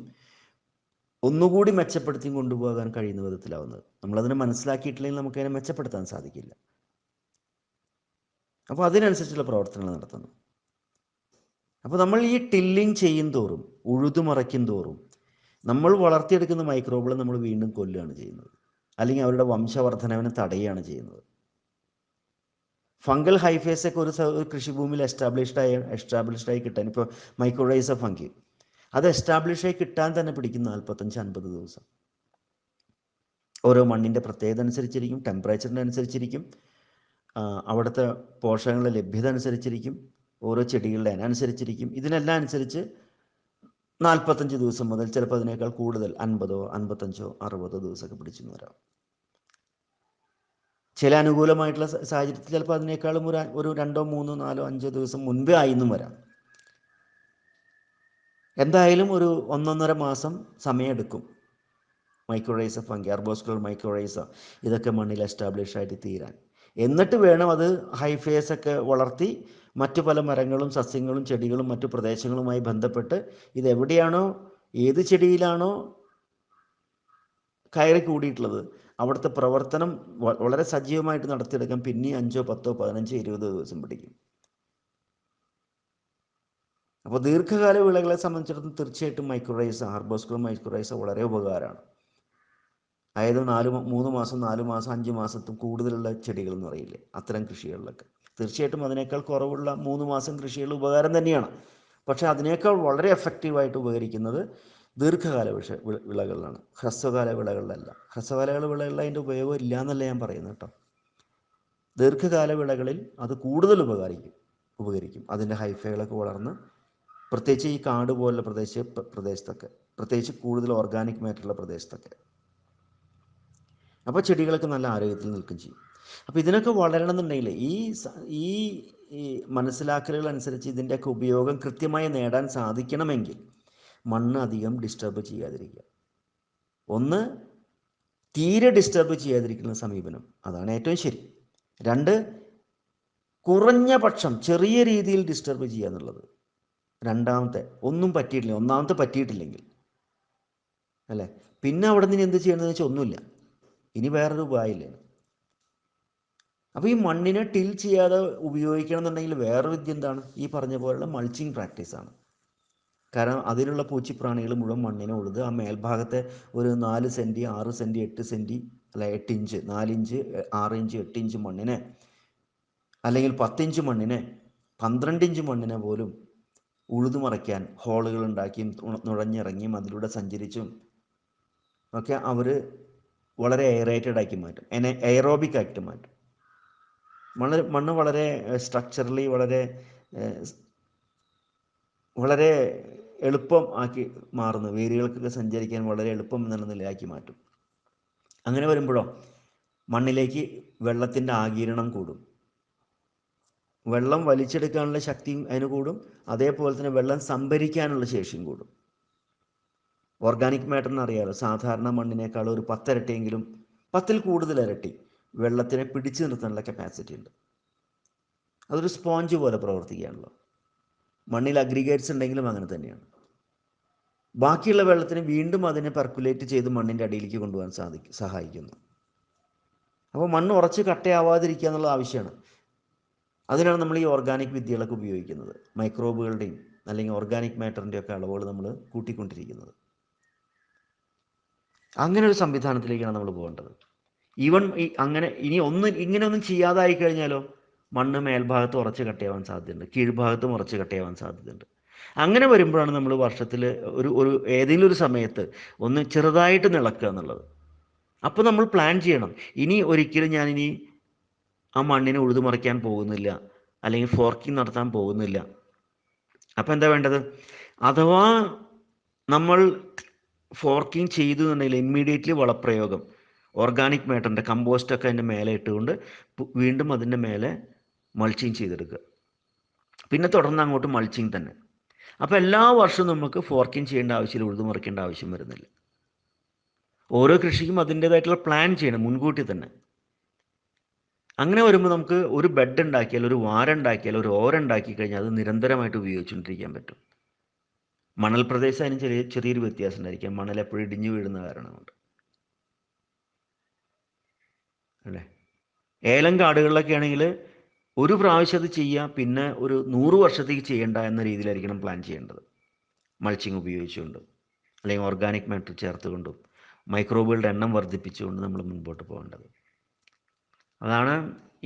ഒന്നുകൂടി മെച്ചപ്പെടുത്തിയും കൊണ്ടുപോകാൻ കഴിയുന്ന വിധത്തിലാവുന്നത്. നമ്മളതിനെ മനസ്സിലാക്കിയിട്ടില്ലെങ്കിൽ നമുക്കതിനെ മെച്ചപ്പെടുത്താൻ സാധിക്കില്ല. അപ്പോൾ അതിനനുസരിച്ചുള്ള പ്രവർത്തനങ്ങൾ നടത്തുന്നു. അപ്പോൾ നമ്മൾ ഈ ടില്ലിങ് ചെയ്യും തോറും, ഉഴുതുമറയ്ക്കും തോറും നമ്മൾ വളർത്തിയെടുക്കുന്ന മൈക്രോബുകളെ നമ്മൾ വീണ്ടും കൊല്ലുകയാണ് ചെയ്യുന്നത്, അല്ലെങ്കിൽ അവരുടെ വംശവർദ്ധനവിനെ തടയുകയാണ് ചെയ്യുന്നത്. ഫംഗൽ ഹൈഫേസൊക്കെ ഒരു കൃഷിഭൂമിയിൽ എസ്റ്റാബ്ലിഷ്ഡായി കിട്ടാൻ, ഇപ്പോൾ മൈക്രോറൈസ ഫംഗി അത് എസ്റ്റാബ്ലിഷായി കിട്ടാൻ തന്നെ പിടിക്കും 45-50 ദിവസം. ഓരോ മണ്ണിൻ്റെ പ്രത്യേകത അനുസരിച്ചിരിക്കും, ടെമ്പറേച്ചറിൻ്റെ അനുസരിച്ചിരിക്കും, അവിടുത്തെ പോഷകങ്ങളുടെ ലഭ്യത അനുസരിച്ചിരിക്കും, ഓരോ ചെടികളുടെ അനുസരിച്ചിരിക്കും. ഇതിനെല്ലാം അനുസരിച്ച് 45 ദിവസം മുതൽ ചിലപ്പോൾ അതിനേക്കാൾ കൂടുതൽ 50, 55, 60 ദിവസമൊക്കെ പിടിച്ചു വരാം. ചില അനുകൂലമായിട്ടുള്ള സാഹചര്യത്തിൽ ചിലപ്പോൾ അതിനേക്കാളും ഒരു 2, 3, 4, 5 ദിവസം മുൻപേ ആയിന്നും വരാം. എന്തായാലും ഒരു 1.5 മാസം സമയമെടുക്കും മൈക്രോറൈസ ഫംഗി, അർബോസ്കുലർ മൈക്രോറൈസ ഇതൊക്കെ മണ്ണിൽ എസ്റ്റാബ്ലിഷായിട്ട് തീരാൻ. എന്നിട്ട് വേണം അത് ഹൈഫേസൊക്കെ വളർത്തി മറ്റു പല മരങ്ങളും സസ്യങ്ങളും ചെടികളും മറ്റു പ്രദേശങ്ങളുമായി ബന്ധപ്പെട്ട് ഇതെവിടെയാണോ, ഏത് ചെടിയിലാണോ കയറി കൂടിയിട്ടുള്ളത് അവിടുത്തെ പ്രവർത്തനം വളരെ സജീവമായിട്ട് നടത്തിയെടുക്കാൻ പിന്നെ 5, 10, 15, 20 ദിവസം പിടിക്കും. അപ്പോൾ ദീർഘകാല വിളകളെ സംബന്ധിച്ചിടത്തോളം തീർച്ചയായിട്ടും മൈക്രോറൈസ, അർബോസ്കുലർ മൈക്രോറൈസ വളരെ ഉപകാരമാണ്. അതായത് 3 മാസം, 4 മാസം, 5 മാസത്തും കൂടുതലുള്ള ചെടികൾ എന്ന് പറയില്ലേ, അത്തരം കൃഷികളിലൊക്കെ തീർച്ചയായിട്ടും അതിനേക്കാൾ കുറവുള്ള 3 മാസം കൃഷികൾ ഉപകാരം തന്നെയാണ്. പക്ഷേ അതിനേക്കാൾ വളരെ എഫക്റ്റീവായിട്ട് ഉപകരിക്കുന്നത് ദീർഘകാല വിളകളിലാണ്, ഹ്രസ്വകാല വിളകളിലല്ല. ഹ്രസ്വകാല വിളകളിൽ അതിൻ്റെ ഉപയോഗം ഇല്ല എന്നല്ല ഞാൻ പറയുന്നത് കേട്ടോ. ദീർഘകാല വിളകളിൽ അത് കൂടുതൽ ഉപകരിക്കും. അതിൻ്റെ ഹൈഫൈകളൊക്കെ വളർന്ന്, പ്രത്യേകിച്ച് ഈ കാട് പോലുള്ള പ്രദേശത്തൊക്കെ, പ്രത്യേകിച്ച് കൂടുതൽ ഓർഗാനിക് മാറ്ററുള്ള പ്രദേശത്തൊക്കെ, അപ്പോൾ ചെടികളൊക്കെ നല്ല ആരോഗ്യത്തിൽ നിൽക്കുകയും ചെയ്യും. അപ്പോൾ ഇതിനൊക്കെ വളരണമെന്നുണ്ടെങ്കിൽ ഈ മനസ്സിലാക്കലുകൾ അനുസരിച്ച് ഇതിൻ്റെയൊക്കെ ഉപയോഗം കൃത്യമായി നേടാൻ സാധിക്കണമെങ്കിൽ മണ്ണ് അധികം ഡിസ്റ്റർബ് ചെയ്യാതിരിക്കുക. ഒന്ന്, തീരെ ഡിസ്റ്റർബ് ചെയ്യാതിരിക്കുന്ന സമീപനം, അതാണ് ഏറ്റവും ശരി. 2, കുറഞ്ഞ പക്ഷം ചെറിയ രീതിയിൽ ഡിസ്റ്റർബ് ചെയ്യുക എന്നുള്ളത്. രണ്ടാമത്തെ, ഒന്നാമത്തെ പറ്റിയിട്ടില്ലെങ്കിൽ അല്ലേ, പിന്നെ അവിടെ നിന്ന് എന്ത് ചെയ്യണമെന്ന് വെച്ചാൽ ഒന്നുമില്ല, ഇനി വേറൊരു ഉപായമില്ല. അപ്പോൾ ഈ മണ്ണിനെ ടിൽ ചെയ്യാതെ ഉപയോഗിക്കണം എന്നുണ്ടെങ്കിൽ വേറെ വിദ്യ എന്താണ്? ഈ പറഞ്ഞ പോലുള്ള മൾച്ചിങ് പ്രാക്ടീസാണ്. കാരണം അതിലുള്ള പൂച്ചിപ്രാണികൾ മുഴുവൻ മണ്ണിനെ ഉഴുത് ആ മേൽഭാഗത്തെ ഒരു 4 സെൻറ്റി, 6 സെൻറ്റി, 8 സെൻറ്റി അല്ല 8 ഇഞ്ച്, 4 ഇഞ്ച്, 6 ഇഞ്ച്, 8 ഇഞ്ച് മണ്ണിനെ, അല്ലെങ്കിൽ 10 ഇഞ്ച് മണ്ണിനെ, 12 ഇഞ്ച് മണ്ണിനെ പോലും ഉഴുതുമറയ്ക്കാൻ ഹോളുകൾ ഉണ്ടാക്കിയും നുഴഞ്ഞിറങ്ങിയും അതിലൂടെ സഞ്ചരിച്ചും ഒക്കെ അവർ വളരെ എയറേറ്റഡ് ആക്കി മാറ്റും, എയറോബിക് ആയിട്ട് മാറ്റും. മണ്ണ് വളരെ സ്ട്രക്ചറലി വളരെ എളുപ്പം ആക്കി മാറുന്നു, വേരുകൾക്കൊക്കെ സഞ്ചരിക്കാൻ വളരെ എളുപ്പം എന്നുള്ള നിലയാക്കി മാറ്റും. അങ്ങനെ വരുമ്പോഴോ മണ്ണിലേക്ക് വെള്ളത്തിൻ്റെ ആഗിരണം കൂടും, വെള്ളം വലിച്ചെടുക്കാനുള്ള ശക്തിയും അതിന് കൂടും, അതേപോലെ തന്നെ വെള്ളം സംഭരിക്കാനുള്ള ശേഷിയും കൂടും. ഓർഗാനിക് മാറ്ററിന് അറിയാമല്ലോ, സാധാരണ മണ്ണിനേക്കാൾ ഒരു 10 ഇരട്ടിയെങ്കിലും, 10-ൽ കൂടുതൽ ഇരട്ടി വെള്ളത്തിനെ പിടിച്ചു നിർത്താനുള്ള കപ്പാസിറ്റി ഉണ്ട്. അതൊരു സ്പോഞ്ച് പോലെ പ്രവർത്തിക്കുകയാണല്ലോ. മണ്ണിൽ അഗ്രിഗേറ്റ്സ് ഉണ്ടെങ്കിലും അങ്ങനെ തന്നെയാണ്. ബാക്കിയുള്ള വെള്ളത്തിന് വീണ്ടും അതിനെ പെർക്കുലേറ്റ് ചെയ്ത് മണ്ണിൻ്റെ അടിയിലേക്ക് കൊണ്ടുപോകാൻ സഹായിക്കുന്നു. അപ്പോൾ മണ്ണ് ഉറച്ച് കട്ടയാവാതിരിക്കുക എന്നുള്ള ആവശ്യമാണ്. അതിനാണ് നമ്മൾ ഈ ഓർഗാനിക് വിദ്യകളൊക്കെ ഉപയോഗിക്കുന്നത്, മൈക്രോബുകളുടെയും അല്ലെങ്കിൽ ഓർഗാനിക് മാറ്ററിൻ്റെയൊക്കെ അളവുകൾ നമ്മൾ കൂട്ടിക്കൊണ്ടിരിക്കുന്നത്. അങ്ങനെ ഒരു സംവിധാനത്തിലേക്കാണ് നമ്മൾ പോകേണ്ടത്. ഇങ്ങനെയൊന്നും ചെയ്യാതായി കഴിഞ്ഞാലോ മണ്ണ് മേൽഭാഗത്ത് ഉറച്ച് കട്ടയാവാൻ സാധ്യതയുണ്ട്, കീഴ്ഭാഗത്തും ഉറച്ച് കട്ടയാവാൻ സാധ്യതയുണ്ട്. അങ്ങനെ വരുമ്പോഴാണ് നമ്മൾ വർഷത്തിൽ ഏതെങ്കിലും ഒരു സമയത്ത് ഒന്ന് ചെറുതായിട്ട് നിളക്കുക എന്നുള്ളത്. അപ്പോൾ നമ്മൾ പ്ലാൻ ചെയ്യണം, ഇനി ഒരിക്കലും ഞാനിനി ആ മണ്ണിനെ ഉഴുതുമറിക്കാൻ പോകുന്നില്ല, അല്ലെങ്കിൽ ഫോർക്കിംഗ് നടത്താൻ പോകുന്നില്ല. അപ്പോൾ എന്താ വേണ്ടത്? അഥവാ നമ്മൾ ഫോർക്കിംഗ് ചെയ്തു എന്നുണ്ടെങ്കിൽ ഇമ്മീഡിയറ്റ്ലി വളപ്രയോഗം, ഓർഗാനിക് മാറ്ററിൻ്റെ കമ്പോസ്റ്റൊക്കെ അതിൻ്റെ മേലെ ഇട്ടുകൊണ്ട് വീണ്ടും അതിൻ്റെ മേലെ മൾച്ചിങ് ചെയ്തെടുക്കുക. പിന്നെ തുടർന്ന് അങ്ങോട്ട് മൾച്ചിങ് തന്നെ. അപ്പോൾ എല്ലാ വർഷവും നമുക്ക് ഫോർക്കിങ് ചെയ്യേണ്ട ആവശ്യമില്ല, ഉഴുതുമറിക്കേണ്ട ആവശ്യം വരുന്നില്ല. ഓരോ കൃഷിക്കും അതിൻ്റേതായിട്ടുള്ള പ്ലാൻ ചെയ്യണം മുൻകൂട്ടി തന്നെ. അങ്ങനെ വരുമ്പോൾ നമുക്ക് ഒരു ബെഡ് ഉണ്ടാക്കിയാൽ, ഒരു വാരുണ്ടാക്കിയാൽ, ഒരു ഓരുണ്ടാക്കി കഴിഞ്ഞാൽ അത് നിരന്തരമായിട്ട് ഉപയോഗിച്ചുകൊണ്ടിരിക്കാൻ പറ്റും. മണൽ പ്രദേശം അതിന് ചെറിയൊരു വ്യത്യാസം ഉണ്ടായിരിക്കാം, മണൽ എപ്പോഴും ഇടിഞ്ഞു വീഴുന്ന കാരണം കൊണ്ട് അല്ലേ. ഏലം കാടുകളിലൊക്കെ ആണെങ്കിൽ ഒരു പ്രാവശ്യം അത് ചെയ്യുക, പിന്നെ ഒരു 100 വർഷത്തേക്ക് ചെയ്യേണ്ട എന്ന രീതിയിലായിരിക്കണം പ്ലാൻ ചെയ്യേണ്ടത്. മൾച്ചിങ് ഉപയോഗിച്ചുകൊണ്ട്, അല്ലെങ്കിൽ ഓർഗാനിക് മാറ്റർ ചേർത്തുകൊണ്ടും മൈക്രോബുകളുടെ എണ്ണം വർദ്ധിപ്പിച്ചുകൊണ്ട് നമ്മൾ മുൻപോട്ട് പോകേണ്ടത്. അതാണ്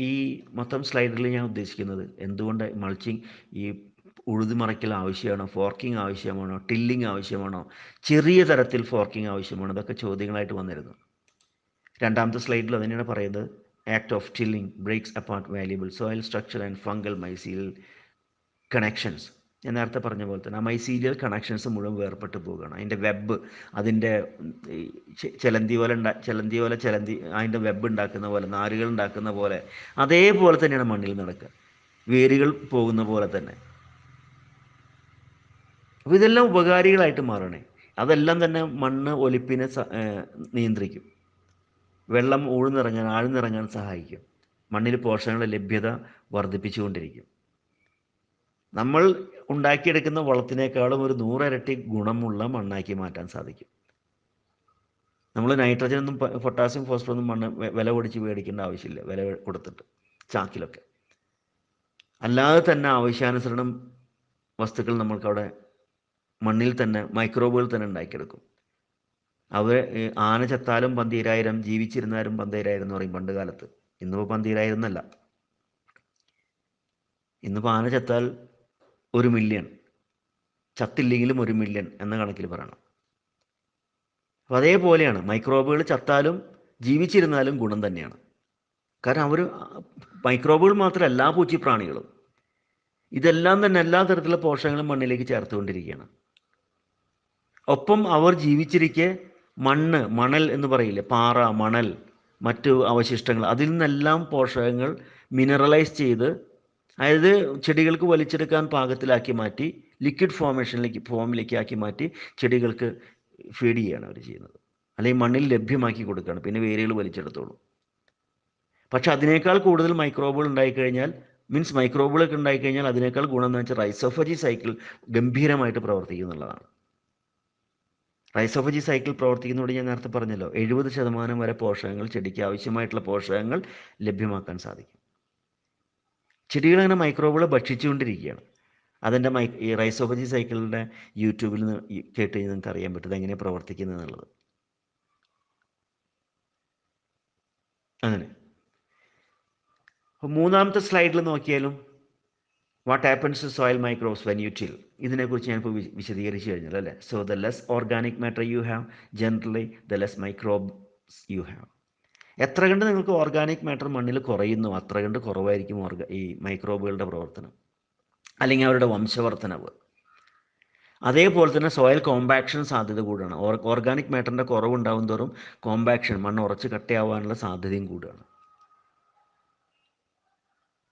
ഈ മൊത്തം സ്ലൈഡിൽ ഞാൻ ഉദ്ദേശിക്കുന്നത്. എന്തുകൊണ്ട് മൾച്ചിങ്, ഈ ഉഴുതുമറിക്കൽ ആവശ്യമാണോ, ഫോർക്കിംഗ് ആവശ്യമാണോ, ടില്ലിങ് ആവശ്യമാണോ, ചെറിയ തരത്തിൽ ഫോർക്കിംഗ് ആവശ്യമാണോ, ഇതൊക്കെ ചോദ്യങ്ങളായിട്ട് വന്നിരുന്നു. രണ്ടാമത്തെ സ്ലൈഡിൽ അതിനാണ് പറയുന്നത്, act of tilling breaks apart valuable soil structure and fungal mycelial connections. ഞാൻ നേരത്തെ പറഞ്ഞ പോലെ തന്നെ ആ മൈസീലിയൽ കണക്ഷൻസ് മുഴുവൻ വേർപെട്ട് പോവുകയാണ്. അതിൻ്റെ വെബ്, അതിൻ്റെ ചിലന്തി അതിൻ്റെ വെബ് ഉണ്ടാക്കുന്ന പോലെ, നാരുകൾ ഉണ്ടാക്കുന്ന പോലെ, അതേപോലെ തന്നെയാണ് മണ്ണിൽ നടക്കുക, വേരുകൾ പോകുന്ന പോലെ തന്നെ. അപ്പോൾ ഇതെല്ലാം ഉപകാരികളായിട്ട് മാറണേ. അതെല്ലാം തന്നെ മണ്ണ് ഒലിപ്പിനെ നിയന്ത്രിക്കും, വെള്ളം ആഴ്ന്നിറങ്ങാൻ സഹായിക്കും, മണ്ണിൽ പോഷകങ്ങളുടെ ലഭ്യത വർദ്ധിപ്പിച്ചുകൊണ്ടിരിക്കും. നമ്മൾ ഉണ്ടാക്കിയെടുക്കുന്ന വളത്തിനേക്കാളും ഒരു 100 ഇരട്ടി ഗുണമുള്ള മണ്ണാക്കി മാറ്റാൻ സാധിക്കും. നമ്മൾ നൈട്രജനൊന്നും പൊട്ടാസ്യം ഫോസ്ഫറൊന്നും മണ്ണ് വില കൊടുത്ത് മേടിക്കേണ്ട ആവശ്യമില്ല, വില കൊടുത്തിട്ട് ചാക്കിലൊക്കെ. അല്ലാതെ തന്നെ ആവശ്യാനുസരണം വസ്തുക്കൾ നമ്മൾക്കവിടെ മണ്ണിൽ തന്നെ, മൈക്രോബുകൾ തന്നെ ഉണ്ടാക്കിയെടുക്കും. ആന ചത്താലും പന്തീരായിരം, ജീവിച്ചിരുന്നാലും പന്തീരായിരം എന്ന് പറയും പണ്ട് കാലത്ത്. ഇന്നിപ്പോൾ പന്തീരായിരം എന്നല്ല, ഇന്നിപ്പോൾ ആന ചത്താൽ 1 മില്യൺ, ചത്തില്ലെങ്കിലും 1 മില്യൺ എന്ന കണക്കിൽ പറയണം. അപ്പോൾ അതേപോലെയാണ് മൈക്രോബുകൾ ചത്താലും ജീവിച്ചിരുന്നാലും ഗുണം തന്നെയാണ്. കാരണം മൈക്രോബുകൾ മാത്രമല്ല, എല്ലാ പൂച്ചിപ്രാണികളും ഇതെല്ലാം തന്നെ എല്ലാ തരത്തിലുള്ള പോഷകങ്ങളും മണ്ണിലേക്ക് ചേർത്തുകൊണ്ടിരിക്കുകയാണ്. ഒപ്പം അവർ ജീവിച്ചിരിക്കെ മണൽ എന്ന് പറയില്ലേ, പാറ, മണൽ, മറ്റു അവശിഷ്ടങ്ങൾ, അതിൽ നിന്നെല്ലാം പോഷകങ്ങൾ മിനറലൈസ് ചെയ്ത്, അതായത് ചെടികൾക്ക് വലിച്ചെടുക്കാൻ പാകത്തിലാക്കി മാറ്റി, ലിക്വിഡ് ഫോമിലേക്ക് ആക്കി മാറ്റി ചെടികൾക്ക് ഫീഡ് ചെയ്യുകയാണ് അവർ ചെയ്യുന്നത്. അല്ലെങ്കിൽ മണ്ണിൽ ലഭ്യമാക്കി കൊടുക്കുകയാണ്, പിന്നെ വേരുകൾ വലിച്ചെടുത്തോളൂ. പക്ഷെ അതിനേക്കാൾ കൂടുതൽ മൈക്രോബുകൾ ഉണ്ടായിക്കഴിഞ്ഞാൽ, മൈക്രോബുകളൊക്കെ ഉണ്ടായിക്കഴിഞ്ഞാൽ അതിനേക്കാൾ ഗുണം എന്ന് വെച്ചാൽ റൈസോഫജി സൈക്കിൾ ഗംഭീരമായിട്ട് പ്രവർത്തിക്കും എന്നുള്ളതാണ്. റൈസോഫജി സൈക്കിൾ പ്രവർത്തിക്കുന്നതോട് ഞാൻ നേരത്തെ പറഞ്ഞല്ലോ, 70% വരെ പോഷകങ്ങൾ, ചെടിക്ക് ആവശ്യമായിട്ടുള്ള പോഷകങ്ങൾ ലഭ്യമാക്കാൻ സാധിക്കും. ചെടികൾ മൈക്രോബുകളെ ഭക്ഷിച്ചുകൊണ്ടിരിക്കുകയാണ്. അതിൻ്റെ ഈ റൈസോഫജി സൈക്കിളിൻ്റെ യൂട്യൂബിൽ നിന്ന് കേട്ട് കഴിഞ്ഞാൽ നിങ്ങൾക്ക് അറിയാൻ പറ്റും എങ്ങനെയാണ് പ്രവർത്തിക്കുന്നത് എന്നുള്ളത്. അങ്ങനെ അപ്പോൾ മൂന്നാമത്തെ സ്ലൈഡിൽ നോക്കിയാലും, what happens to soil microbes when you till, ഇതിനെക്കുറിച്ച് ഞാനിപ്പോൾ വിശദീകരിച്ച് കഴിഞ്ഞല്ലോ അല്ലേ. So the less organic matter you have, generally the less microbes you have. എത്ര കണ്ട് നിങ്ങൾക്ക് ഓർഗാനിക് മാറ്റർ മണ്ണിൽ കുറയുന്നു, അത്ര കണ്ട് കുറവായിരിക്കും ഈ മൈക്രോബുകളുടെ പ്രവർത്തനം, അല്ലെങ്കിൽ അവരുടെ വംശവർദ്ധനവ്. അതേപോലെ തന്നെ സോയിൽ കോമ്പാക്ഷൻ സാധ്യത കൂടുകയാണ്. ഓർഗാനിക് മാറ്ററിൻ്റെ കുറവുണ്ടാകും തോറും കോമ്പാക്ഷൻ, മണ്ണ് ഉറച്ച് കട്ടയാവാനുള്ള സാധ്യതയും കൂടുകയാണ്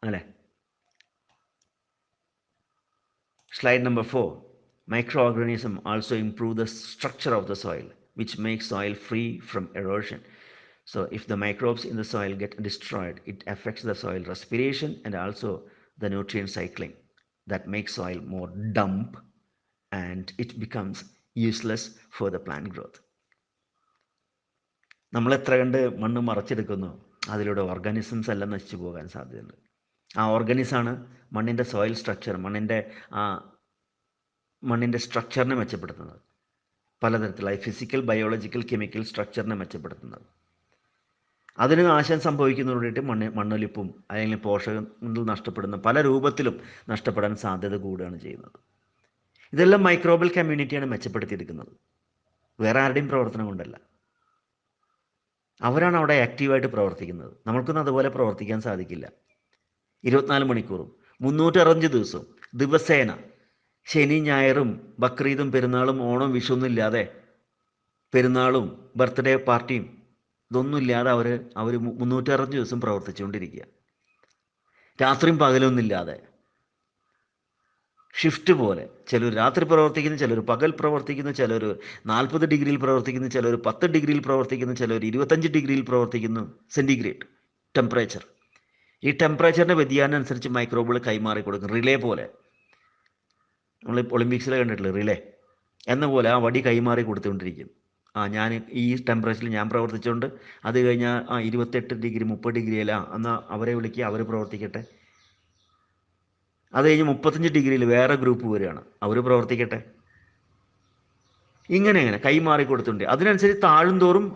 അല്ലേ. Slide number 4. Microorganisms also improve the structure of the soil, which makes soil free from erosion. So if the microbes in the soil get destroyed, it affects the soil respiration and also the nutrient cycling. That makes soil more damp and it becomes useless for the plant growth. നമ്മൾ എത്ര കണ്ട് മണ്ണ് മറച്ചെടുക്കുന്നു, അതിലൂടെ organisms എല്ലാം നശിച്ചു പോകാൻ സാധ്യതയുണ്ട്. ആ ഓർഗാനിസമാണ് മണ്ണിൻ്റെ സോയിൽ സ്ട്രക്ചർ, മണ്ണിൻ്റെ സ്ട്രക്ചറിനെ മെച്ചപ്പെടുത്തുന്നത്, പലതരത്തിലുള്ള ഫിസിക്കൽ, ബയോളജിക്കൽ, കെമിക്കൽ സ്ട്രക്ചറിനെ മെച്ചപ്പെടുത്തുന്നത്. അതിന് നാശം സംഭവിക്കുന്നതോടുകൂടിയിട്ട് മണ്ണൊലിപ്പും അല്ലെങ്കിൽ പോഷകങ്ങൾ നഷ്ടപ്പെടുന്ന പല രൂപത്തിലും നഷ്ടപ്പെടാൻ സാധ്യത കൂടുകയാണ് ചെയ്യുന്നത്. ഇതെല്ലാം മൈക്രോബൽ കമ്മ്യൂണിറ്റിയാണ് മെച്ചപ്പെടുത്തിയെടുക്കുന്നത്, വേറെ ആരുടെയും പ്രവർത്തനം കൊണ്ടല്ല. അവരാണ് അവിടെ ആക്റ്റീവായിട്ട് പ്രവർത്തിക്കുന്നത്. നമ്മൾക്കൊന്നും അതുപോലെ പ്രവർത്തിക്കാൻ സാധിക്കില്ല. 24 മണിക്കൂറും 365 ദിവസവും ദിവസേന, ശനി ഞായറും ബക്രീദും പെരുന്നാളും ഓണം വിഷുവൊന്നും ഇല്ലാതെ, പെരുന്നാളും ബർത്ത്ഡേ പാർട്ടിയും ഇതൊന്നും ഇല്ലാതെ അവർ 365 ദിവസം പ്രവർത്തിച്ചുകൊണ്ടിരിക്കുക, രാത്രിയും പകലൊന്നും ഇല്ലാതെ. ഷിഫ്റ്റ് പോലെ. ചിലർ രാത്രി പ്രവർത്തിക്കുന്നു, ചിലർ പകൽ പ്രവർത്തിക്കുന്നു, ചിലർ 40 ഡിഗ്രിയിൽ പ്രവർത്തിക്കുന്നു, ചിലർ 10 ഡിഗ്രിയിൽ പ്രവർത്തിക്കുന്നു, ചിലർ 25 ഡിഗ്രിയിൽ പ്രവർത്തിക്കുന്നു. Centigrade temperature. ഈ ടെമ്പറേച്ചറിൻ്റെ വ്യതിയാനം അനുസരിച്ച് മൈക്രോബുകൾ കൈമാറി കൊടുക്കും. റിലേ പോലെ. നമ്മൾ ഒളിമ്പിക്സിൽ കണ്ടിട്ടില്ലേ റിലേ എന്ന പോലെ ആ വടി കൈമാറി കൊടുത്തുകൊണ്ടിരിക്കും. ഞാൻ ഈ ടെമ്പറേച്ചറിൽ ഞാൻ പ്രവർത്തിച്ചുകൊണ്ട് അത് കഴിഞ്ഞാൽ 28 ഡിഗ്രി 30 ഡിഗ്രി അല്ല എന്നാൽ അവരെ വിളിക്കുക, അവർ പ്രവർത്തിക്കട്ടെ. അത് കഴിഞ്ഞ് 35 ഡിഗ്രിയിൽ വേറെ ഗ്രൂപ്പ് വരികയാണ്, അവർ പ്രവർത്തിക്കട്ടെ. ഇങ്ങനെ കൈമാറി കൊടുത്തുകൊണ്ട് അതിനനുസരിച്ച് താഴും തോറും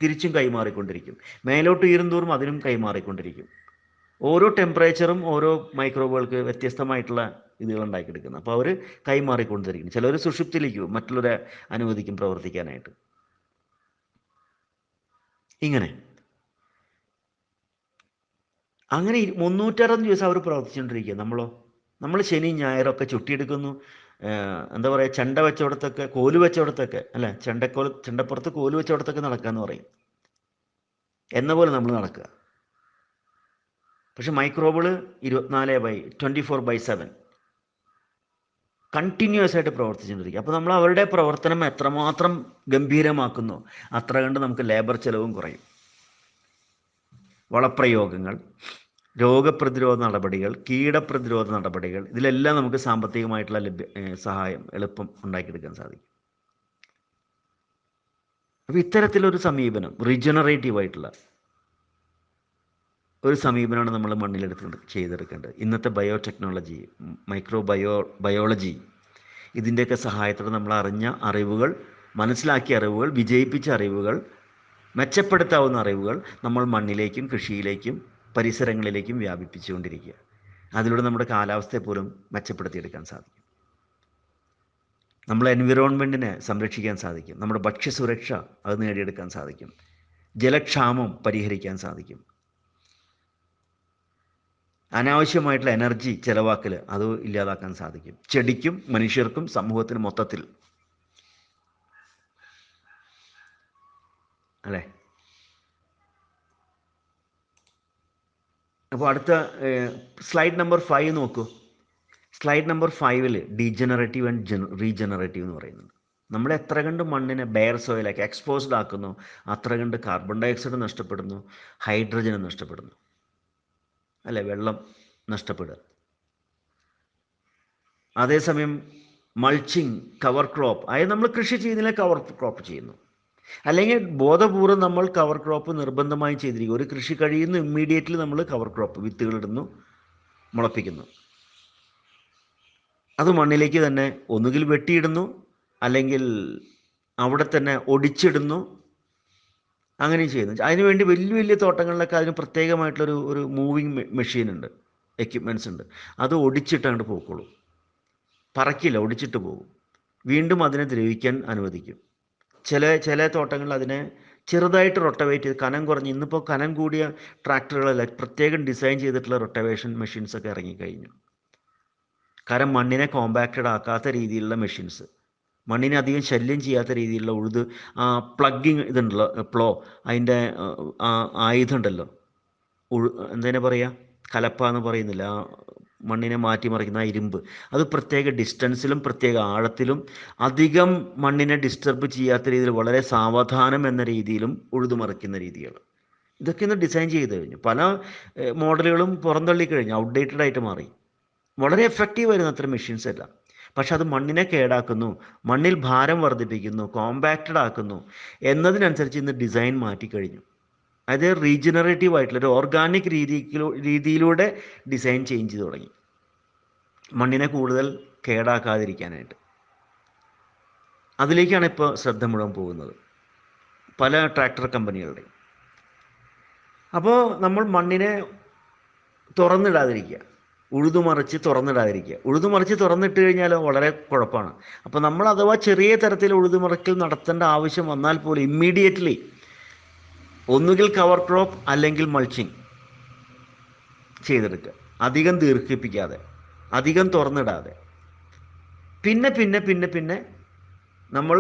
തിരിച്ചും കൈമാറിക്കൊണ്ടിരിക്കും, മേലോട്ട് ഉയരും തോറും അതിനും കൈമാറിക്കൊണ്ടിരിക്കും. ഓരോ ടെമ്പറേച്ചറും ഓരോ മൈക്രോബുകൾക്ക് വ്യത്യസ്തമായിട്ടുള്ള ഇതുകൾ ഉണ്ടാക്കിയെടുക്കുന്നത്. അപ്പോൾ അവർ കൈമാറിക്കൊണ്ടിരിക്കും. ചിലർ സുഷുപ്തിയിലേക്ക് പോകും, മറ്റുള്ളവരെ അനുവദിക്കും പ്രവർത്തിക്കാനായിട്ട്. ഇങ്ങനെ അങ്ങനെ 360 ദിവസം അവർ പ്രവർത്തിച്ചുകൊണ്ടിരിക്കുക. നമ്മൾ ശനി ഞായറൊക്കെ ചുട്ടിയെടുക്കുന്നു. എന്താ പറയുക, ചെണ്ട വെച്ചോടത്തൊക്കെ കോല് വെച്ചോടത്തൊക്കെ അല്ലേ, ചെണ്ടപ്പുറത്ത് കോല് വെച്ചോടത്തൊക്കെ നടക്കാമെന്ന് പറയും. എന്ന പോലെ നമ്മൾ നടക്കുക. പക്ഷെ മൈക്രോബുകൾ 24/7 കണ്ടിന്യൂസ് ആയിട്ട് പ്രവർത്തിച്ചുകൊണ്ടിരിക്കുക. അപ്പോൾ നമ്മൾ അവരുടെ പ്രവർത്തനം എത്രമാത്രം ഗംഭീരമാക്കുന്നു അത്ര കണ്ട് നമുക്ക് ലേബർ ചെലവും കുറയും. വളപ്രയോഗങ്ങൾ, രോഗപ്രതിരോധ നടപടികൾ, കീടപ്രതിരോധ നടപടികൾ, ഇതിലെല്ലാം നമുക്ക് സാമ്പത്തികമായിട്ടുള്ള സഹായം എളുപ്പം ഉണ്ടാക്കിയെടുക്കാൻ സാധിക്കും. അപ്പോൾ ഇത്തരത്തിലൊരു സമീപനം, റീജനറേറ്റീവായിട്ടുള്ള ഒരു സമീപനമാണ് നമ്മൾ ചെയ്തെടുക്കേണ്ടത്. ഇന്നത്തെ ബയോടെക്നോളജി, ബയോളജി ഇതിൻ്റെയൊക്കെ സഹായത്തോടെ നമ്മൾ അറിഞ്ഞ അറിവുകൾ, മനസ്സിലാക്കിയ അറിവുകൾ, വിജയിപ്പിച്ച അറിവുകൾ, മെച്ചപ്പെടുത്താവുന്ന അറിവുകൾ നമ്മൾ മണ്ണിലേക്കും കൃഷിയിലേക്കും പരിസരങ്ങളിലേക്കും വ്യാപിപ്പിച്ചുകൊണ്ടിരിക്കുക. അതിലൂടെ നമ്മുടെ കാലാവസ്ഥയെ പോലും മെച്ചപ്പെടുത്തിയെടുക്കാൻ സാധിക്കും. നമ്മളെ എൻവിറോൺമെൻറ്റിനെ സംരക്ഷിക്കാൻ സാധിക്കും. നമ്മുടെ ഭക്ഷ്യസുരക്ഷ അത് നേടിയെടുക്കാൻ സാധിക്കും. ജലക്ഷാമം പരിഹരിക്കാൻ സാധിക്കും. അനാവശ്യമായിട്ടുള്ള എനർജി ചിലവാക്കൽ അത് ഇല്ലാതാക്കാൻ സാധിക്കും. ചെടിക്കും മനുഷ്യർക്കും സമൂഹത്തിന് മൊത്തത്തിൽ അല്ലേ. അപ്പോൾ അടുത്ത സ്ലൈഡ് നമ്പർ 5 നോക്കൂ. Slide number 5 degenerative and regenerative എന്ന് പറയുന്നുണ്ട്. നമ്മൾ എത്ര കണ്ട് മണ്ണിനെ ബെയർ സോയിലാക്കി എക്സ്പോസ്ഡ് ആക്കുന്നു അത്ര കണ്ട് കാർബൺ ഡൈ ഓക്സൈഡ് നഷ്ടപ്പെടുന്നു, ഹൈഡ്രജൻ നഷ്ടപ്പെടുന്നു അല്ലേ, വെള്ളം നഷ്ടപ്പെടുക. അതേസമയം മൾച്ചിങ്, കവർ ക്രോപ്പ്, അതായത് നമ്മൾ കൃഷി ചെയ്യുന്നില്ല കവർ ക്രോപ്പ് ചെയ്യുന്നു, അല്ലെങ്കിൽ ബോധപൂർവ്വം നമ്മൾ കവർ ക്രോപ്പ് നിർബന്ധമായും ചെയ്തിരിക്കും. ഒരു കൃഷി കഴിയുന്നു ഇമ്മീഡിയറ്റ്ലി നമ്മൾ കവർ ക്രോപ്പ് വിത്തുകളിടുന്നു, മുളപ്പിക്കുന്നു. അത് മണ്ണിലേക്ക് തന്നെ ഒന്നുകിൽ വെട്ടിയിടുന്നു അല്ലെങ്കിൽ അവിടെ തന്നെ ഒടിച്ചിടുന്നു, അങ്ങനെയും ചെയ്യുന്നു. അതിനുവേണ്ടി വലിയ വലിയ തോട്ടങ്ങളിലൊക്കെ അതിന് പ്രത്യേകമായിട്ടുള്ളൊരു മൂവിങ് മെഷീൻ ഉണ്ട്, എക്യുപ്മെൻറ്റ്സ് ഉണ്ട്. അത് ഒടിച്ചിട്ട് അങ്ങോട്ട് പോയിക്കോളൂ, പറക്കില്ല, ഒടിച്ചിട്ട് പോകും. വീണ്ടും അതിനെ ദ്രവിക്കാൻ അനുവദിക്കും. ചില തോട്ടങ്ങളിൽ അതിനെ ചെറുതായിട്ട് റൊട്ടവേറ്റ് ചെയ്ത് കനം കുറഞ്ഞ്, ഇന്നിപ്പോൾ കനം കൂടിയ ട്രാക്ടറുകളല്ല, പ്രത്യേകം ഡിസൈൻ ചെയ്തിട്ടുള്ള റൊട്ടവേഷൻ മെഷീൻസൊക്കെ ഇറങ്ങിക്കഴിഞ്ഞു. കാരണം മണ്ണിനെ കോമ്പാക്റ്റഡ് ആക്കാത്ത രീതിയിലുള്ള മെഷീൻസ്, മണ്ണിനെ അധികം ശല്യം ചെയ്യാത്ത രീതിയിലുള്ള പ്ലഗിങ് ഇതുണ്ടല്ലോ, പ്ലോ, അതിൻ്റെ ആയുധം ഉണ്ടല്ലോ, എന്തതിനെ പറയുക, കലപ്പ എന്ന് പറയുന്നില്ല, മണ്ണിനെ മാറ്റിമറിക്കുന്ന ഇരുമ്പ്, അത് പ്രത്യേക ഡിസ്റ്റൻസിലും പ്രത്യേക ആഴത്തിലും അധികം മണ്ണിനെ ഡിസ്റ്റർബ് ചെയ്യാത്ത രീതിയിൽ വളരെ സാവധാനം എന്ന രീതിയിലും ഉഴുതുമറിക്കുന്ന രീതികൾ, ഇതൊക്കെ ഇന്ന് ഡിസൈൻ ചെയ്ത് കഴിഞ്ഞു. പല മോഡലുകളും പുറന്തള്ളി കഴിഞ്ഞു, ഔട്ട്ഡേറ്റഡ് ആയിട്ട് മാറി. വളരെ എഫക്റ്റീവ് ആയിരുന്നു അത്തരം മെഷീൻസ് എല്ലാം. പക്ഷെ അത് മണ്ണിനെ കേടാക്കുന്നു, മണ്ണിൽ ഭാരം വർദ്ധിപ്പിക്കുന്നു, കോമ്പാക്റ്റഡ് ആക്കുന്നു എന്നതിനനുസരിച്ച് ഇന്ന് ഡിസൈൻ മാറ്റിക്കഴിഞ്ഞു. അതായത് റീജനറേറ്റീവ് ആയിട്ടുള്ള ഒരു ഓർഗാനിക് രീതിയിലൂടെ ഡിസൈൻ ചേഞ്ച് ചെയ്ത് തുടങ്ങി, മണ്ണിനെ കൂടുതൽ കേടാക്കാതിരിക്കാനായിട്ട്. അതിലേക്കാണ് ഇപ്പോൾ ശ്രദ്ധ മുഴുവൻ പോകുന്നത് പല ട്രാക്ടർ കമ്പനികളുടെയും. അപ്പോൾ നമ്മൾ മണ്ണിനെ തുറന്നിടാതിരിക്കുക, ഉഴുതുമറിച്ച് തുറന്നിട്ട് കഴിഞ്ഞാൽ വളരെ കുഴപ്പമാണ്. അപ്പോൾ നമ്മൾ അഥവാ ചെറിയ തരത്തിൽ ഉഴുതുമറിക്കൽ നടത്തേണ്ട ആവശ്യം വന്നാൽ പോലും ഇമ്മീഡിയറ്റ്ലി ഒന്നുകിൽ കവർ ക്രോപ്പ് അല്ലെങ്കിൽ മൾച്ചിങ് ചെയ്തെടുക്കുക, അധികം ദീർഘിപ്പിക്കാതെ, അധികം തുറന്നിടാതെ. പിന്നെ നമ്മൾ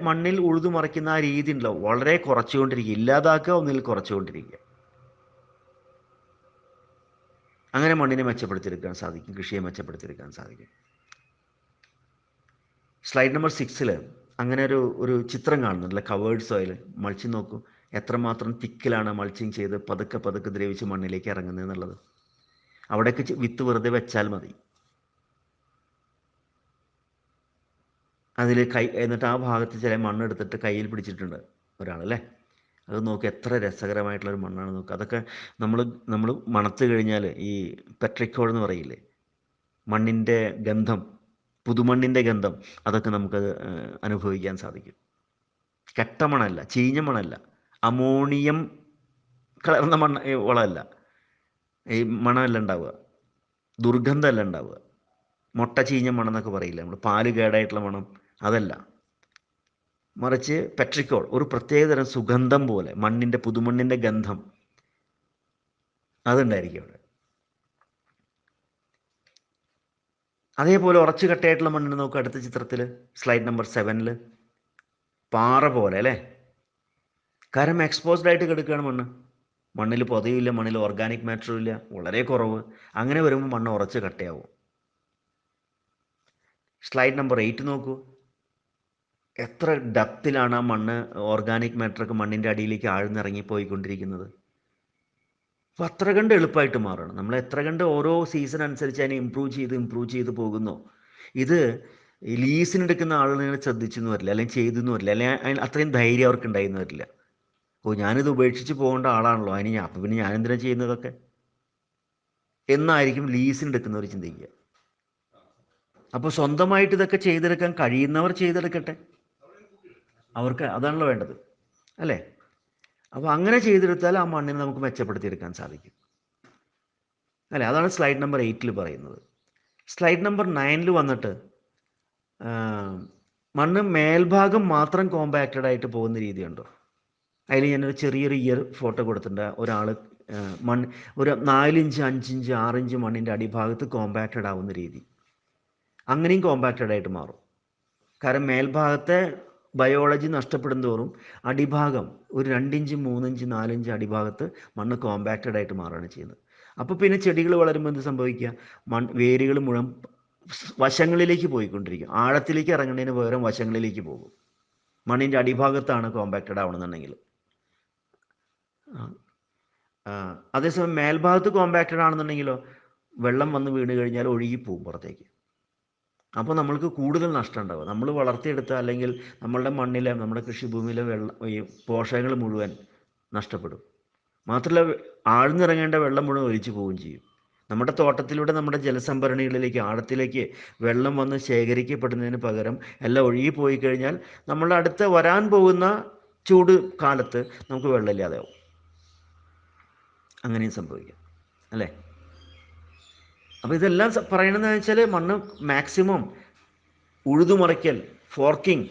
മണ്ണിൽ ഉഴുതുമറിക്കുന്ന ആ രീതി ഉണ്ടല്ലോ, വളരെ കുറച്ചുകൊണ്ടിരിക്കുക, ഇല്ലാതാക്കുക, ഒന്നിൽ കുറച്ചുകൊണ്ടിരിക്കുക. അങ്ങനെ മണ്ണിനെ മെച്ചപ്പെടുത്തിയെടുക്കാൻ സാധിക്കും, കൃഷിയെ മെച്ചപ്പെടുത്തിയെടുക്കാൻ സാധിക്കും. സ്ലൈഡ് നമ്പർ 6 അങ്ങനെ ഒരു ചിത്രം കാണുന്നുണ്ടല്ലോ, കവേർഡ് സോയിൽ. മൾച്ചിങ് നോക്കൂ, എത്രമാത്രം തിക്കിലാണ് മൾച്ചിങ് ചെയ്ത് പതുക്കെ പതുക്കെ ദ്രവിച്ച് മണ്ണിലേക്ക് ഇറങ്ങുന്നത് എന്നുള്ളത്. അവിടേക്ക് വിത്ത് വെറുതെ വെച്ചാൽ മതി. അതിൽ എന്നിട്ട് ആ ഭാഗത്ത് ചില മണ്ണെടുത്തിട്ട് കയ്യിൽ പിടിച്ചിട്ടുണ്ട് ഒരാളല്ലേ. അത് നോക്കി, എത്ര രസകരമായിട്ടുള്ളൊരു മണ്ണാണ് നോക്കുക. അതൊക്കെ നമ്മൾ മണത്ത് കഴിഞ്ഞാൽ ഈ പെട്രിക്കോൾ എന്ന് പറയില്ലേ, മണ്ണിൻ്റെ ഗന്ധം, പുതുമണ്ണിൻ്റെ ഗന്ധം, അതൊക്കെ നമുക്ക് അനുഭവിക്കാൻ സാധിക്കും. കെട്ട മണമല്ല, ചീഞ്ഞ മണമല്ല, അമോണിയം കലർന്ന വളമല്ല ഈ മണമല്ല ഉണ്ടാവുക, ദുർഗന്ധമല്ല ഉണ്ടാവുക. മുട്ട ചീഞ്ഞ മണം എന്നൊക്കെ പറയില്ല നമ്മൾ, പാല് കേടായിട്ടുള്ള മണം, അതല്ല. മറിച്ച് പെട്രിക്കോൾ ഒരു പ്രത്യേകതരം സുഗന്ധം പോലെ, പുതുമണ്ണിൻ്റെ ഗന്ധം അതുണ്ടായിരിക്കും അവിടെ. അതേപോലെ ഉറച്ചു കട്ടയായിട്ടുള്ള മണ്ണിന് നോക്കുക അടുത്ത ചിത്രത്തിൽ, സ്ലൈഡ് നമ്പർ 7. പാറ പോലെ അല്ലേ, കാരണം എക്സ്പോസ്ഡ് ആയിട്ട് കിടക്കുകയാണ് മണ്ണിൽ പൊതയില്ല, മണ്ണിൽ ഓർഗാനിക് മാറ്ററും ഇല്ല, വളരെ കുറവ്. അങ്ങനെ വരുമ്പോൾ മണ്ണ് ഉറച്ച് കട്ടയാവും. സ്ലൈഡ് നമ്പർ 8 നോക്കൂ, എത്ര ഡെപ്തിലാണ് ആ മണ്ണ്, ഓർഗാനിക് മാറ്ററൊക്കെ മണ്ണിൻ്റെ അടിയിലേക്ക് ആഴ്ന്നിറങ്ങി പോയിക്കൊണ്ടിരിക്കുന്നത്. അപ്പോൾ അത്ര കണ്ട് എളുപ്പമായിട്ട് മാറണം. നമ്മൾ എത്ര കണ്ട് ഓരോ സീസൺ അനുസരിച്ച് അതിനെ ഇമ്പ്രൂവ് ചെയ്ത് പോകുന്നു. ഇത് ലീസിനെടുക്കുന്ന ആളുകൾ ശ്രദ്ധിച്ചെന്ന് വരില്ല, അല്ലെങ്കിൽ ചെയ്തെന്ന് വരില്ല, അല്ലെങ്കിൽ അത്രയും ധൈര്യം അവർക്ക് ഉണ്ടായിരുന്നു വരില്ല. ഞാനിത് ഉപേക്ഷിച്ച് പോകേണ്ട ആളാണല്ലോ, അപ്പം പിന്നെ ഞാനെന്തിനാ ചെയ്യുന്നതൊക്കെ എന്നായിരിക്കും ലീസിനെടുക്കുന്നവർ ചിന്തിക്കുക. അപ്പോൾ സ്വന്തമായിട്ട് ഇതൊക്കെ ചെയ്തെടുക്കാൻ കഴിയുന്നവർ ചെയ്തെടുക്കട്ടെ, അവർക്ക് അതാണല്ലോ വേണ്ടത് അല്ലേ. അപ്പോൾ അങ്ങനെ ചെയ്തെടുത്താൽ ആ മണ്ണിനെ നമുക്ക് മെച്ചപ്പെടുത്തിയെടുക്കാൻ സാധിക്കും അല്ലേ. അതാണ് സ്ലൈഡ് നമ്പർ 8 പറയുന്നത്. സ്ലൈഡ് നമ്പർ 9 വന്നിട്ട് മണ്ണ് മേൽഭാഗം മാത്രം കോമ്പാക്റ്റഡ് ആയിട്ട് പോകുന്ന രീതിയുണ്ടോ. അതിൽ ഞാനൊരു ചെറിയൊരു ഫോട്ടോ കൊടുത്തിട്ടുണ്ട്. ഒരാൾ ഒരു 4 ഇഞ്ച് 5 ഇഞ്ച് 6 ഇഞ്ച് മണ്ണിൻ്റെ അടിഭാഗത്ത് കോമ്പാക്റ്റഡ് ആവുന്ന രീതി, അങ്ങനെയും കോമ്പാക്റ്റഡ് ആയിട്ട് മാറും. കാരണം മേൽഭാഗത്തെ ബയോളജി നഷ്ടപ്പെടും തോറും അടിഭാഗം ഒരു 2 ഇഞ്ച് 3 ഇഞ്ച് 4 ഇഞ്ച് അടിഭാഗത്ത് മണ്ണ് കോമ്പാക്റ്റഡ് ആയിട്ട് മാറുകയാണ് ചെയ്യുന്നത്. അപ്പോൾ പിന്നെ ചെടികൾ വളരുമ്പോൾ എന്ത് സംഭവിക്കുക, വേരുകൾ മുഴുവൻ വശങ്ങളിലേക്ക് പോയിക്കൊണ്ടിരിക്കും. ആഴത്തിലേക്ക് ഇറങ്ങുന്നതിന് പകരം വശങ്ങളിലേക്ക് പോകും. മണ്ണിൻ്റെ അടിഭാഗത്താണ് കോമ്പാക്റ്റഡ് ആവണമെന്നുണ്ടെങ്കിൽ. അതേസമയം മേൽഭാഗത്ത് കോമ്പാക്റ്റഡ് ആണെന്നുണ്ടെങ്കിലോ, വെള്ളം വന്ന് വീണ് കഴിഞ്ഞാൽ ഒഴുകിപ്പോവും പുറത്തേക്ക്. അപ്പോൾ നമ്മൾക്ക് കൂടുതൽ നഷ്ടം ഉണ്ടാവുക. നമ്മൾ വളർത്തിയെടുത്ത, അല്ലെങ്കിൽ നമ്മളുടെ മണ്ണിലെ, നമ്മുടെ കൃഷിഭൂമിയിലെ ഈ പോഷകങ്ങൾ മുഴുവൻ നഷ്ടപ്പെടും. മാത്രമല്ല ആഴ്ന്നിറങ്ങേണ്ട വെള്ളം മുഴുവൻ ഒലിച്ചു പോവുകയും ചെയ്യും. നമ്മുടെ തോട്ടത്തിലൂടെ നമ്മുടെ ജലസംഭരണികളിലേക്ക്, ആഴത്തിലേക്ക് വെള്ളം വന്ന് ശേഖരിക്കപ്പെടുന്നതിന് പകരം എല്ലാം ഒഴുകി പോയി കഴിഞ്ഞാൽ നമ്മളുടെ അടുത്ത് വരാൻ പോകുന്ന ചൂട് കാലത്ത് നമുക്ക് വെള്ളമില്ലാതെയാവും. അങ്ങനെയും സംഭവിക്കാം അല്ലേ. അപ്പോൾ ഇതെല്ലാം പറയണമെന്ന് വെച്ചാൽ മണ്ണ് മാക്സിമം ഉഴുതുമറിക്കൽ, ഫോർക്കിംഗ്,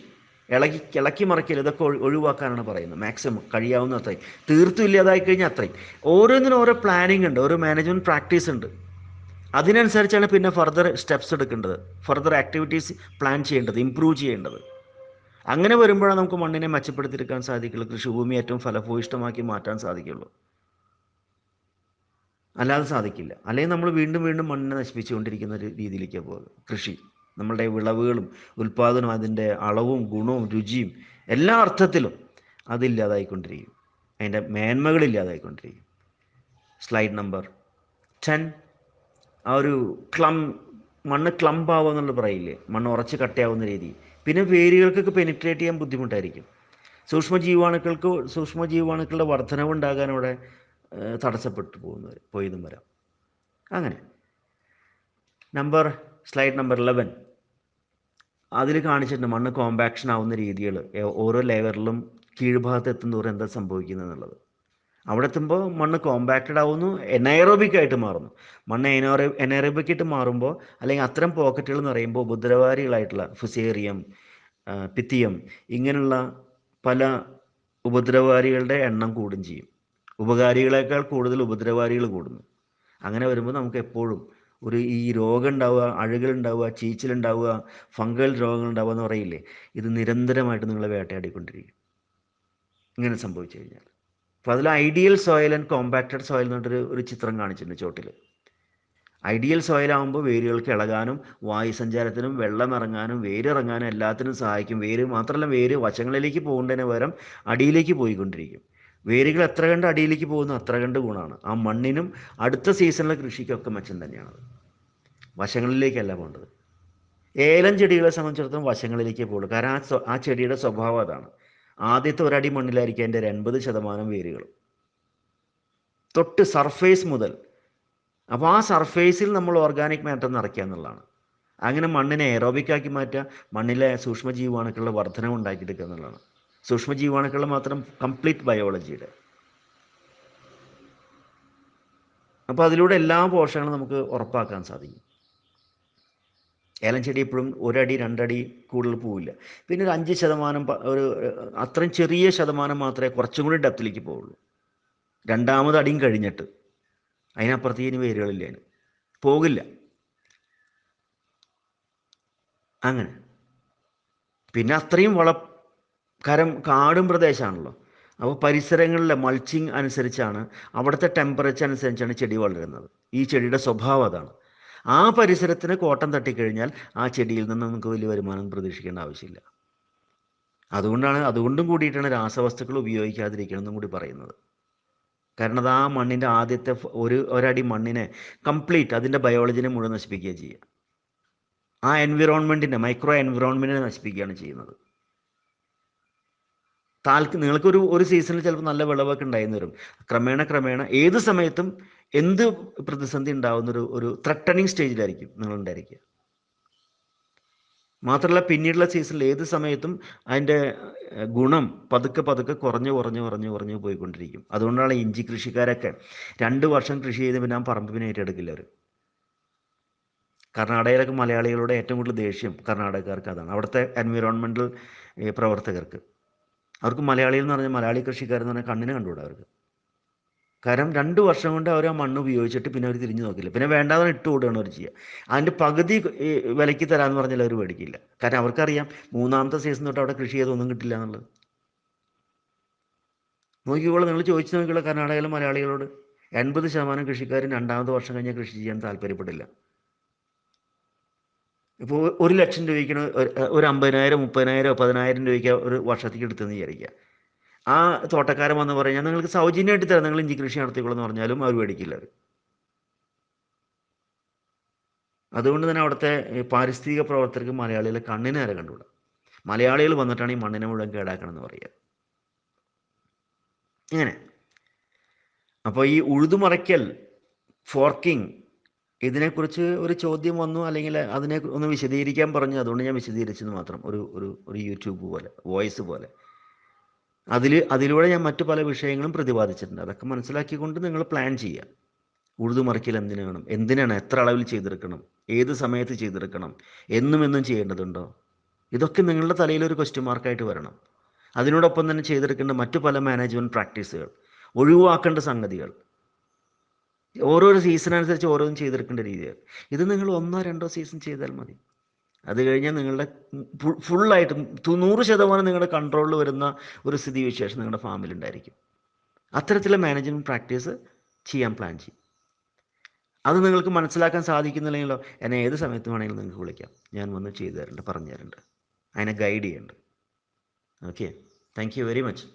ഇളക്കി മറിക്കൽ, ഇതൊക്കെ ഒഴിവാക്കാനാണ് പറയുന്നത്. മാക്സിമം കഴിയാവുന്ന അത്രയും, തീർത്തും ഇല്ലാതായി കഴിഞ്ഞാൽ അത്രയും. ഓരോന്നിനും ഓരോ പ്ലാനിങ് ഉണ്ട്, ഓരോ മാനേജ്മെൻറ്റ് പ്രാക്ടീസ് ഉണ്ട്. അതിനനുസരിച്ചാണ് പിന്നെ ഫർദർ സ്റ്റെപ്സ് എടുക്കേണ്ടത്, ഫർദർ ആക്ടിവിറ്റീസ് പ്ലാൻ ചെയ്യേണ്ടത്, ഇമ്പ്രൂവ് ചെയ്യേണ്ടത്. അങ്ങനെ വരുമ്പോഴാണ് നമുക്ക് മണ്ണിനെ മെച്ചപ്പെടുത്തിയെടുക്കാൻ സാധിക്കുള്ളൂ, കൃഷിഭൂമി ഏറ്റവും ഫലഭൂയിഷ്ടമാക്കി മാറ്റാൻ സാധിക്കുള്ളൂ. അല്ലാതെ സാധിക്കില്ല. അല്ലെങ്കിൽ നമ്മൾ വീണ്ടും വീണ്ടും മണ്ണിനെ നശിപ്പിച്ചുകൊണ്ടിരിക്കുന്ന ഒരു രീതിയിലേക്ക് പോകുക. കൃഷി, നമ്മളുടെ വിളവുകളും ഉൽപ്പാദനവും അതിൻ്റെ അളവും ഗുണവും രുചിയും എല്ലാ അർത്ഥത്തിലും അതില്ലാതായിക്കൊണ്ടിരിക്കും, അതിൻ്റെ മേന്മകളില്ലാതായിക്കൊണ്ടിരിക്കും. സ്ലൈഡ് നമ്പർ 10, ആ ഒരു മണ്ണ് ക്ലംപാവുക എന്നുള്ളത് പറയില്ലേ, മണ്ണ് ഉറച്ച് കട്ടയാവുന്ന രീതി. പിന്നെ വേരുകൾക്കൊക്കെ പെനിട്രേറ്റ് ചെയ്യാൻ ബുദ്ധിമുട്ടായിരിക്കും. സൂക്ഷ്മജീവാണുക്കളുടെ വർധനവുണ്ടാകാൻ അവിടെ തടസ്സപ്പെട്ടു പോയതും വരാം. അങ്ങനെ സ്ലൈഡ് നമ്പർ 11 അതിൽ കാണിച്ചിട്ടുണ്ട് മണ്ണ് കോമ്പാക്ഷൻ ആവുന്ന രീതികൾ. ഓരോ ലെയറിലും കീഴ്ഭാഗത്ത് എത്തുന്നതോറും എന്താ സംഭവിക്കുന്നത് എന്നുള്ളത്. അവിടെ എത്തുമ്പോൾ മണ്ണ് കോമ്പാക്റ്റഡ് ആവുന്നു, എനൈറോബിക് ആയിട്ട് മാറുന്നു. മണ്ണ് എനൈറോബിക് ആയിട്ട് മാറുമ്പോൾ, അല്ലെങ്കിൽ അത്തരം പോക്കറ്റുകൾ എന്ന് പറയുമ്പോൾ, ഉപദ്രവകാരികളായിട്ടുള്ള ഫുസേറിയം, പിത്തിയം, ഇങ്ങനെയുള്ള പല ഉപദ്രവകാരികളുടെ എണ്ണം കൂടുകയും ചെയ്യും. ഉപകാരികളെക്കാൾ കൂടുതൽ ഉപദ്രവകാരികൾ കൂടുന്നു. അങ്ങനെ വരുമ്പോൾ നമുക്ക് എപ്പോഴും ഈ രോഗം ഉണ്ടാവുക, അഴുകലുണ്ടാവുക, ചീച്ചിലുണ്ടാവുക, ഫംഗൽ രോഗങ്ങളുണ്ടാവുക എന്ന് പറയില്ലേ, ഇത് നിരന്തരമായിട്ട് നിങ്ങളെ വേട്ടയാടിക്കൊണ്ടിരിക്കും ഇങ്ങനെ സംഭവിച്ചു കഴിഞ്ഞാൽ. അപ്പോൾ അതിൽ ideal soil and compacted soil എന്ന് പറഞ്ഞിട്ടൊരു ചിത്രം കാണിച്ചിട്ടുണ്ട് ചോട്ടിൽ. ഐഡിയൽ സോയിലാകുമ്പോൾ വേരുകൾക്ക് ഇളകാനും വായുസഞ്ചാരത്തിനും വെള്ളം ഇറങ്ങാനും വേരിറങ്ങാനും എല്ലാത്തിനും സഹായിക്കും. വേര് മാത്രമല്ല, വേര് വശങ്ങളിലേക്ക് പോകേണ്ടതിന് പകരം അടിയിലേക്ക് പോയിക്കൊണ്ടിരിക്കും. വേരുകൾ എത്ര കണ്ട് അടിയിലേക്ക് പോകുന്നു അത്ര കണ്ട് ഗുണമാണ്. ആ മണ്ണിനും അടുത്ത സീസണിലെ കൃഷിക്കൊക്കെ മെച്ചം തന്നെയാണത്. വശങ്ങളിലേക്കല്ല പോകേണ്ടത്. ഏലം ചെടികളെ സംബന്ധിച്ചിടത്തോളം വശങ്ങളിലേക്കേ പോകുള്ളൂ. കാരണം ആ ചെടിയുടെ സ്വഭാവം അതാണ്. ആദ്യത്തെ ഒരടി മണ്ണിലായിരിക്കും അതിൻ്റെ 80% വേരുകൾ, തൊട്ട് സർഫേസ് മുതൽ. അപ്പോൾ ആ സർഫേസിൽ നമ്മൾ ഓർഗാനിക് മാറ്റർ നിറയ്ക്കുക എന്നുള്ളതാണ്. അങ്ങനെ മണ്ണിനെ എയറോബിക്കാക്കി മാറ്റുക, മണ്ണിലെ സൂക്ഷ്മജീവാണുക്കളുടെ വർധനം ഉണ്ടാക്കിയെടുക്കുക എന്നുള്ളതാണ്. സൂക്ഷ്മജീവാണുക്കളുടെ മാത്രം കംപ്ലീറ്റ് ബയോളജിയുടെ. അപ്പോൾ അതിലൂടെ എല്ലാ പോഷകങ്ങളും നമുക്ക് ഉറപ്പാക്കാൻ സാധിക്കും. ഏലം ചെടി എപ്പോഴും ഒരടി 2 അടി കൂടുതൽ പോവില്ല. പിന്നെ ഒരു 5% ഒരു അത്രയും ചെറിയ ശതമാനം മാത്രമേ കുറച്ചും കൂടി ഡെപ്തിലേക്ക് പോവുള്ളൂ. രണ്ടാമത് അടിയും കഴിഞ്ഞിട്ട് അതിനപ്പുറത്തേക്ക് ഇനി വേരുകളില്ല, അതിന് പോകില്ല. അങ്ങനെ പിന്നെ അത്രയും കാടും പ്രദേശമാണല്ലോ. അപ്പോൾ പരിസരങ്ങളിലെ മൾച്ചിങ് അനുസരിച്ചാണ്, അവിടുത്തെ ടെമ്പറേച്ചർ അനുസരിച്ചാണ് ചെടി വളരുന്നത്. ഈ ചെടിയുടെ സ്വഭാവം അതാണ്. ആ പരിസരത്തിന് കോട്ടം തട്ടിക്കഴിഞ്ഞാൽ ആ ചെടിയിൽ നിന്ന് നമുക്ക് വലിയ വരുമാനം പ്രതീക്ഷിക്കേണ്ട ആവശ്യമില്ല. അതുകൊണ്ടും കൂടിയിട്ടാണ് രാസവസ്തുക്കൾ ഉപയോഗിക്കാതിരിക്കണമെന്നും കൂടി പറയുന്നത്. കാരണം അത് ആ മണ്ണിൻ്റെ ആദ്യത്തെ ഒരടി മണ്ണിനെ കംപ്ലീറ്റ് അതിൻ്റെ ബയോളജിനെ മുഴുവൻ നശിപ്പിക്കുക ചെയ്യുക. ആ മൈക്രോ എൻവിറോൺമെൻറ്റിനെ നശിപ്പിക്കുകയാണ് ചെയ്യുന്നത്. നിങ്ങൾക്കൊരു സീസണിൽ ചിലപ്പോൾ നല്ല വിളവൊക്കെ ഉണ്ടായിരുന്നു വരും. ക്രമേണ ഏത് സമയത്തും എന്ത് പ്രതിസന്ധി ഉണ്ടാകുന്നൊരു ഒരു ത്രട്ടണിങ് സ്റ്റേജിലായിരിക്കും നിങ്ങളുണ്ടായിരിക്കുക. മാത്രമല്ല പിന്നീടുള്ള സീസണിൽ ഏത് സമയത്തും അതിൻ്റെ ഗുണം പതുക്കെ കുറഞ്ഞു പോയിക്കൊണ്ടിരിക്കും. അതുകൊണ്ടാണ് ഇഞ്ചി കൃഷിക്കാരൊക്കെ 2 വർഷം കൃഷി ചെയ്ത് പിന്നെ ആ പറമ്പ് പിന്നെ ഏറ്റെടുക്കില്ല അവർ. കർണാടകയിലൊക്കെ മലയാളികളുടെ ഏറ്റവും കൂടുതൽ ദേഷ്യം കർണാടകക്കാർക്ക് അതാണ്, അവിടുത്തെ എൻവിറോൺമെൻറ്റൽ പ്രവർത്തകർക്ക്. അവർക്ക് മലയാളികൾ എന്ന് പറഞ്ഞാൽ, മലയാളി കൃഷിക്കാരെന്ന് പറഞ്ഞാൽ കണ്ണിന് കണ്ടുകൂടാ അവർക്ക്. കാരണം 2 വർഷം കൊണ്ട് അവർ ആ മണ്ണ് ഉപയോഗിച്ചിട്ട് പിന്നെ അവർ തിരിഞ്ഞു നോക്കില്ല. പിന്നെ വേണ്ടാതെ ഇട്ട് കൊടുക്കുകയാണ് അവർ ചെയ്യുക. അതിൻ്റെ പകുതി വിലയ്ക്ക് തരാമെന്ന് പറഞ്ഞാൽ അവർ മേടിക്കില്ല. കാരണം അവർക്കറിയാം 3ാമത്തെ സീസൺ തൊട്ട് അവിടെ കൃഷി ചെയ്തൊന്നും കിട്ടില്ല എന്നുള്ളത്. നോക്കിക്കോളൂ, നിങ്ങൾ ചോദിച്ചു നോക്കിക്കോളൂ കർണാടകയിലെ മലയാളികളോട്. 80% കൃഷിക്കാരും 2ാമത്തെ വർഷം കഴിഞ്ഞാൽ കൃഷി ചെയ്യാൻ താല്പര്യപ്പെടില്ല. ഇപ്പോൾ 1 ലക്ഷം രൂപയ്ക്ക് ഒരു 50,000 30,000 10,000 രൂപയ്ക്ക് ഒരു വർഷത്തേക്ക് എടുത്തെന്ന് വിചാരിക്കുക. ആ തോട്ടക്കാരൻ വന്ന് പറഞ്ഞാൽ നിങ്ങൾക്ക് സൗജന്യമായിട്ട് തരാം, നിങ്ങൾ ഇഞ്ചി കൃഷി നടത്തിക്കോളെന്ന് പറഞ്ഞാലും അവർ മേടിക്കില്ല. അതുകൊണ്ട് തന്നെ അവിടുത്തെ പാരിസ്ഥിതിക പ്രവർത്തകർക്ക് മലയാളികളെ കണ്ണിന് നേരെ കണ്ടുകൂടാ. മലയാളികൾ വന്നിട്ടാണ് ഈ മണ്ണിനെ മുഴുവൻ കേടാക്കണമെന്ന് പറയുക. ഇങ്ങനെ അപ്പോൾ ഈ ഉഴുതുമറിക്കൽ, ഫോർക്കിംഗ്, ഇതിനെക്കുറിച്ച് ഒരു ചോദ്യം വന്നു, അല്ലെങ്കിൽ അതിനെ ഒന്ന് വിശദീകരിക്കാൻ പറഞ്ഞു. അതുകൊണ്ട് ഞാൻ വിശദീകരിച്ചെന്ന് മാത്രം. ഒരു യൂട്യൂബ് പോലെ, വോയിസ് പോലെ. അതിലൂടെ ഞാൻ മറ്റു പല വിഷയങ്ങളും പ്രതിപാദിച്ചിട്ടുണ്ട്. അതൊക്കെ മനസ്സിലാക്കിക്കൊണ്ട് നിങ്ങൾ പ്ലാൻ ചെയ്യുക. ഉഴുതുമറിക്കൽ എന്തിനാണ്, എത്ര അളവിൽ ചെയ്തെടുക്കണം, ഏത് സമയത്ത് ചെയ്തെടുക്കണം, എന്നും ചെയ്യേണ്ടതുണ്ടോ, ഇതൊക്കെ നിങ്ങളുടെ തലയിലൊരു ക്വസ്റ്റ്യൻ മാർക്കായിട്ട് വരണം. അതിനോടൊപ്പം തന്നെ ചെയ്തെടുക്കേണ്ട മറ്റു പല മാനേജ്മെൻറ്റ് പ്രാക്ടീസുകൾ, ഒഴിവാക്കേണ്ട സംഗതികൾ, ഓരോരോ സീസൺ അനുസരിച്ച് ഓരോന്നും ചെയ്തെടുക്കേണ്ട രീതികൾ. ഇത് നിങ്ങൾ 1-2 സീസൺ ചെയ്താൽ മതി. അത് കഴിഞ്ഞാൽ നിങ്ങളുടെ ഫുള്ളായിട്ട് 100% നിങ്ങളുടെ കൺട്രോളിൽ വരുന്ന ഒരു സ്ഥിതിവിശേഷം നിങ്ങളുടെ ഫാമിലുണ്ടായിരിക്കും. അത്തരത്തിലുള്ള മാനേജ്മെൻറ്റ് പ്രാക്ടീസ് ചെയ്യാൻ പ്ലാൻ ചെയ്യും. അത് നിങ്ങൾക്ക് മനസ്സിലാക്കാൻ സാധിക്കുന്നില്ലെങ്കിലോ എന്നെ ഏത് സമയത്ത് വേണമെങ്കിലും നിങ്ങൾക്ക് വിളിക്കാം. ഞാൻ വന്ന് ചെയ്തു തരുന്നുണ്ട്, പറഞ്ഞു തരുന്നുണ്ട്, അതിനെ ഗൈഡ് ചെയ്യുന്നുണ്ട്. Okay, thank you very much.